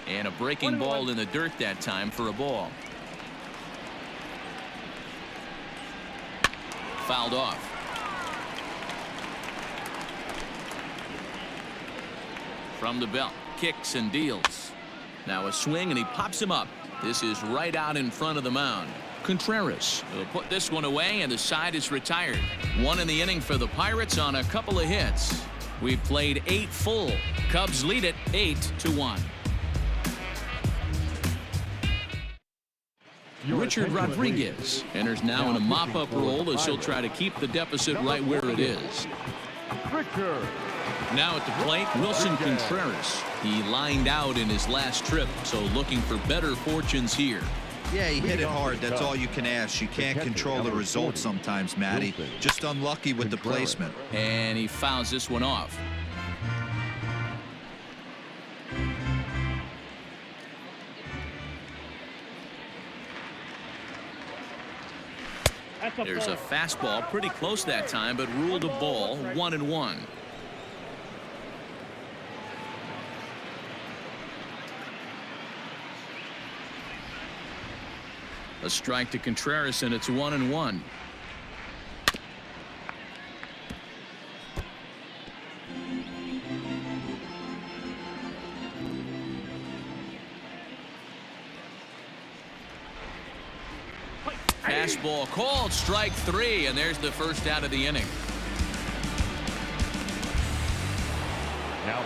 And a breaking ball in the dirt that time for a ball. Fouled off. From the belt, kicks and deals. Now a swing, and he pops him up. This is right out in front of the mound. Contreras will put this one away, and the side is retired. 1 in the inning for the Pirates on a couple of hits. We've played 8 full. Cubs lead it 8-1. Richard Rodriguez enters now in a mop-up role as he'll try to keep the deficit right where it is. Now at the plate, Wilson Contreras. He lined out in his last trip, so looking for better fortunes here. Yeah, he hit it hard. That's all you can ask. You can't control the result sometimes, Matty. Just unlucky with the placement. And he fouls this one off. There's a fastball pretty close that time, but ruled a ball. 1-1. A strike to Contreras, and it's 1-1. Fastball called, strike 3, and there's the first out of the inning.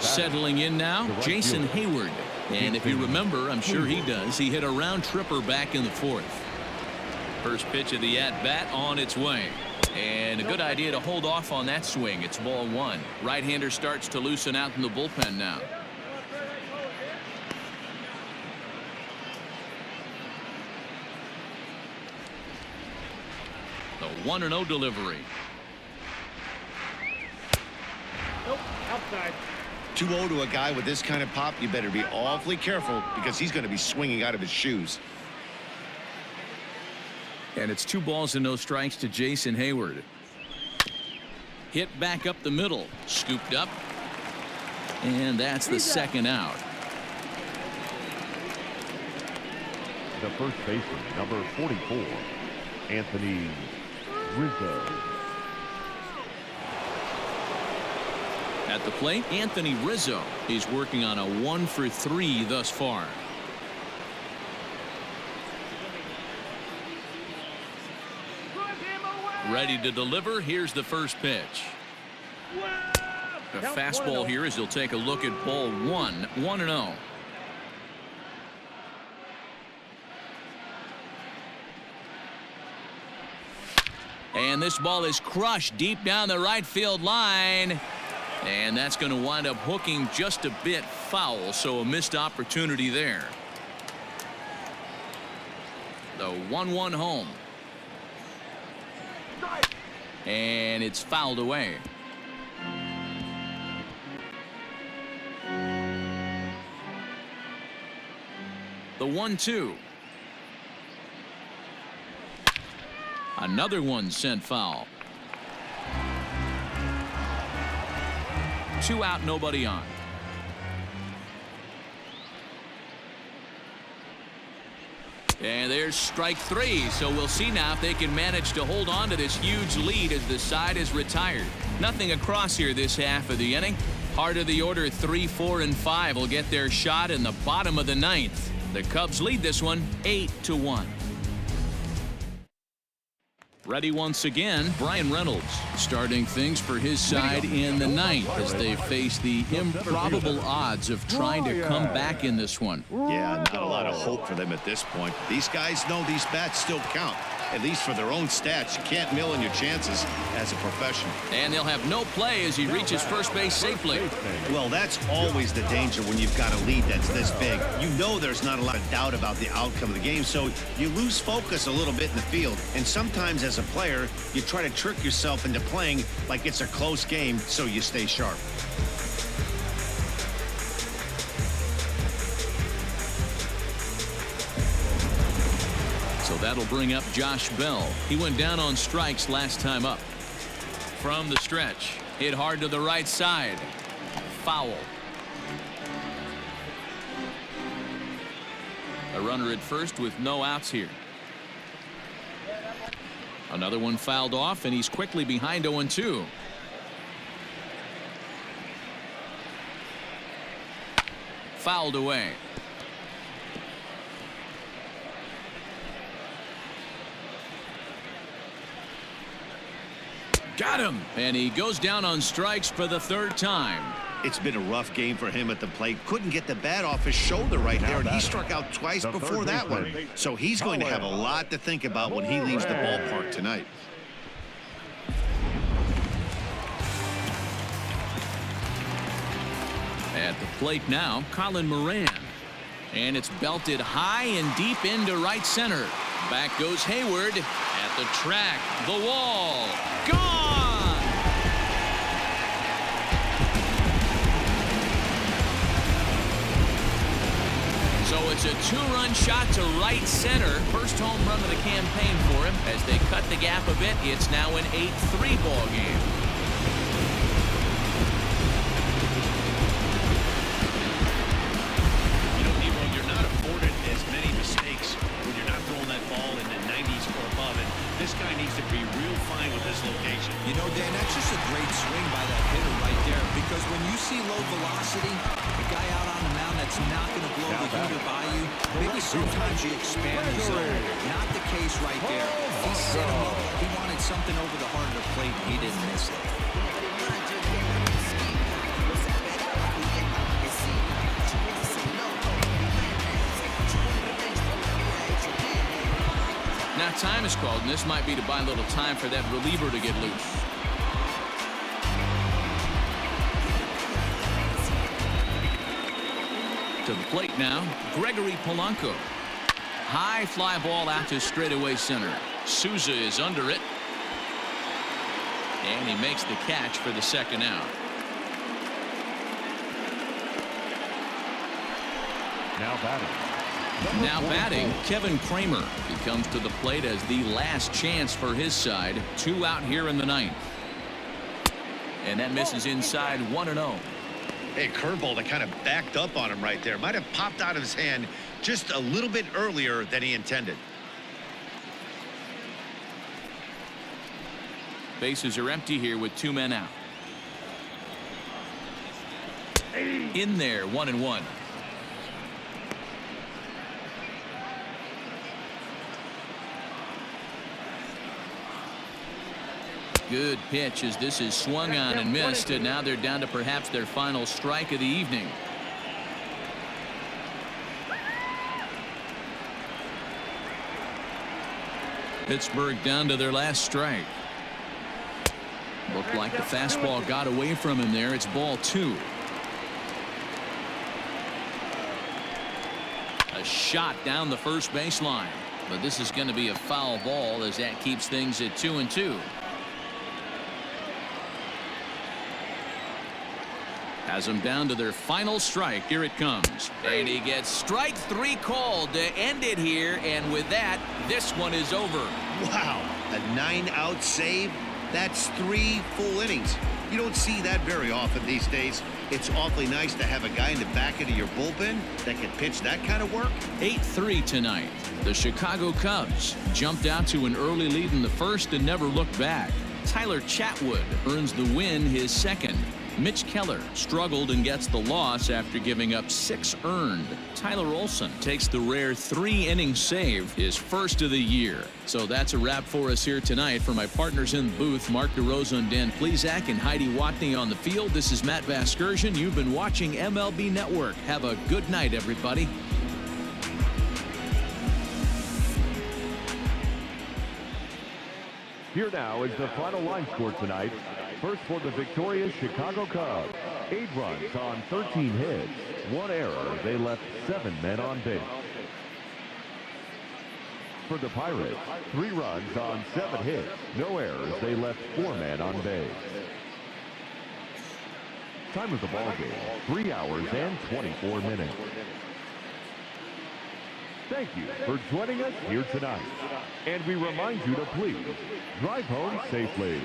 Settling in now, Jason Hayward. And if you remember, I'm sure he does, he hit a round tripper back in the 4th. First pitch of the at-bat on its way. And a good idea to hold off on that swing. It's ball one. Right-hander starts to loosen out in the bullpen now. The 1-0 delivery. Nope, outside. 2-0 to a guy with this kind of pop, you better be awfully careful because he's going to be swinging out of his shoes. And it's 2 balls and no strikes to Jason Hayward. Hit back up the middle. Scooped up. And that's the second out. The first baseman, number 44, Anthony Rizzo. At the plate, Anthony Rizzo. He's working on a 1-for-3 thus far. Ready to deliver. Here's the first pitch. The fastball here as he'll take a look at ball one. 1-0. And this ball is crushed deep down the right field line. And that's going to wind up hooking just a bit foul, so a missed opportunity there. The 1-1 home. And it's fouled away. The 1-2. Another one sent foul. 2 out, nobody on. And there's strike 3, so we'll see now if they can manage to hold on to this huge lead as the side is retired. Nothing across here this half of the inning. Heart of the order 3, 4, and 5 will get their shot in the bottom of the 9th. The Cubs lead this one 8-1. Ready once again, Brian Reynolds starting things for his side in the 9th as they face the improbable odds of trying to come back in this one. Yeah, not a lot of hope for them at this point. These guys know these bats still count, at least for their own stats. You can't mill in your chances as a professional. And they'll have no play as he reaches first base safely. Well, that's always the danger when you've got a lead that's this big. You know there's not a lot of doubt about the outcome of the game, so you lose focus a little bit in the field. And sometimes as a player, you try to trick yourself into playing like it's a close game so you stay sharp. So that'll bring up Josh Bell. He went down on strikes last time up. From the stretch, hit hard to the right side. Foul. A runner at first with no outs here. Another one fouled off, and he's quickly behind 0-2. Fouled away. Got him. And he goes down on strikes for the 3rd time. It's been a rough game for him at the plate. Couldn't get the bat off his shoulder right there, and he struck out twice before that one. So he's going to have a lot to think about when he leaves the ballpark tonight. At the plate now, Colin Moran. And it's belted high and deep into right center. Back goes Hayward. At the track, the wall. Gone! So it's a 2-run shot to right center. First home run of the campaign for him. As they cut the gap a bit, it's now an 8-3 ball game. You know, Nemo, you're not afforded as many mistakes when you're not throwing that ball in the 90s or above. And this guy needs to be real fine with this location. You know, Dan, that's just a great swing by that hitter right there, because when you see low velocity, the guy out on the mound that's not going to blow the heater by you, maybe sometimes you expand the zone. Not the case right there. He set him up. He wanted something over the heart of the plate, and he didn't miss it. Now time is called, and this might be to buy a little time for that reliever to get loose. To the plate now, Gregory Polanco. High fly ball out to straightaway center. Souza is under it. And he makes the catch for the second out. Now batting, Kevin Kramer. He comes to the plate as the last chance for his side. 2 out here in the ninth. And that misses inside 1-0. Hey, curveball that kind of backed up on him right there. Might have popped out of his hand just a little bit earlier than he intended. Bases are empty here with 2 men out. In there, 1-1. Good pitch as this is swung on and missed, and now they're down to perhaps their final strike of the evening. Pittsburgh down to their last strike. Looked like the fastball got away from him there. It's ball 2. A shot down the first baseline, but this is going to be a foul ball as that keeps things at 2-2. Has them down to their final strike. Here it comes. And he gets strike 3 called to end it here. And with that, this one is over. Wow, a 9-out save. That's 3 full innings. You don't see that very often these days. It's awfully nice to have a guy in the back end of your bullpen that can pitch that kind of work. 8-3 tonight. The Chicago Cubs jumped out to an early lead in the first and never looked back. Tyler Chatwood earns the win, his second. Mitch Keller struggled and gets the loss after giving up 6 earned. Tyler Olson takes the rare 3-inning save, his first of the year. So that's a wrap for us here tonight. For my partners in the booth, Mark DeRosa and Dan Plesac and Heidi Watney on the field, this is Matt Vasgersian. You've been watching MLB Network. Have a good night, everybody. Here now is the final line score tonight. First for the victorious Chicago Cubs. 8 runs on 13 hits. 1 error. They left 7 men on base. For the Pirates, 3 runs on 7 hits. No errors. They left 4 men on base. Time of the ball game, 3 hours and 24 minutes. Thank you for joining us here tonight. And we remind you to please drive home safely.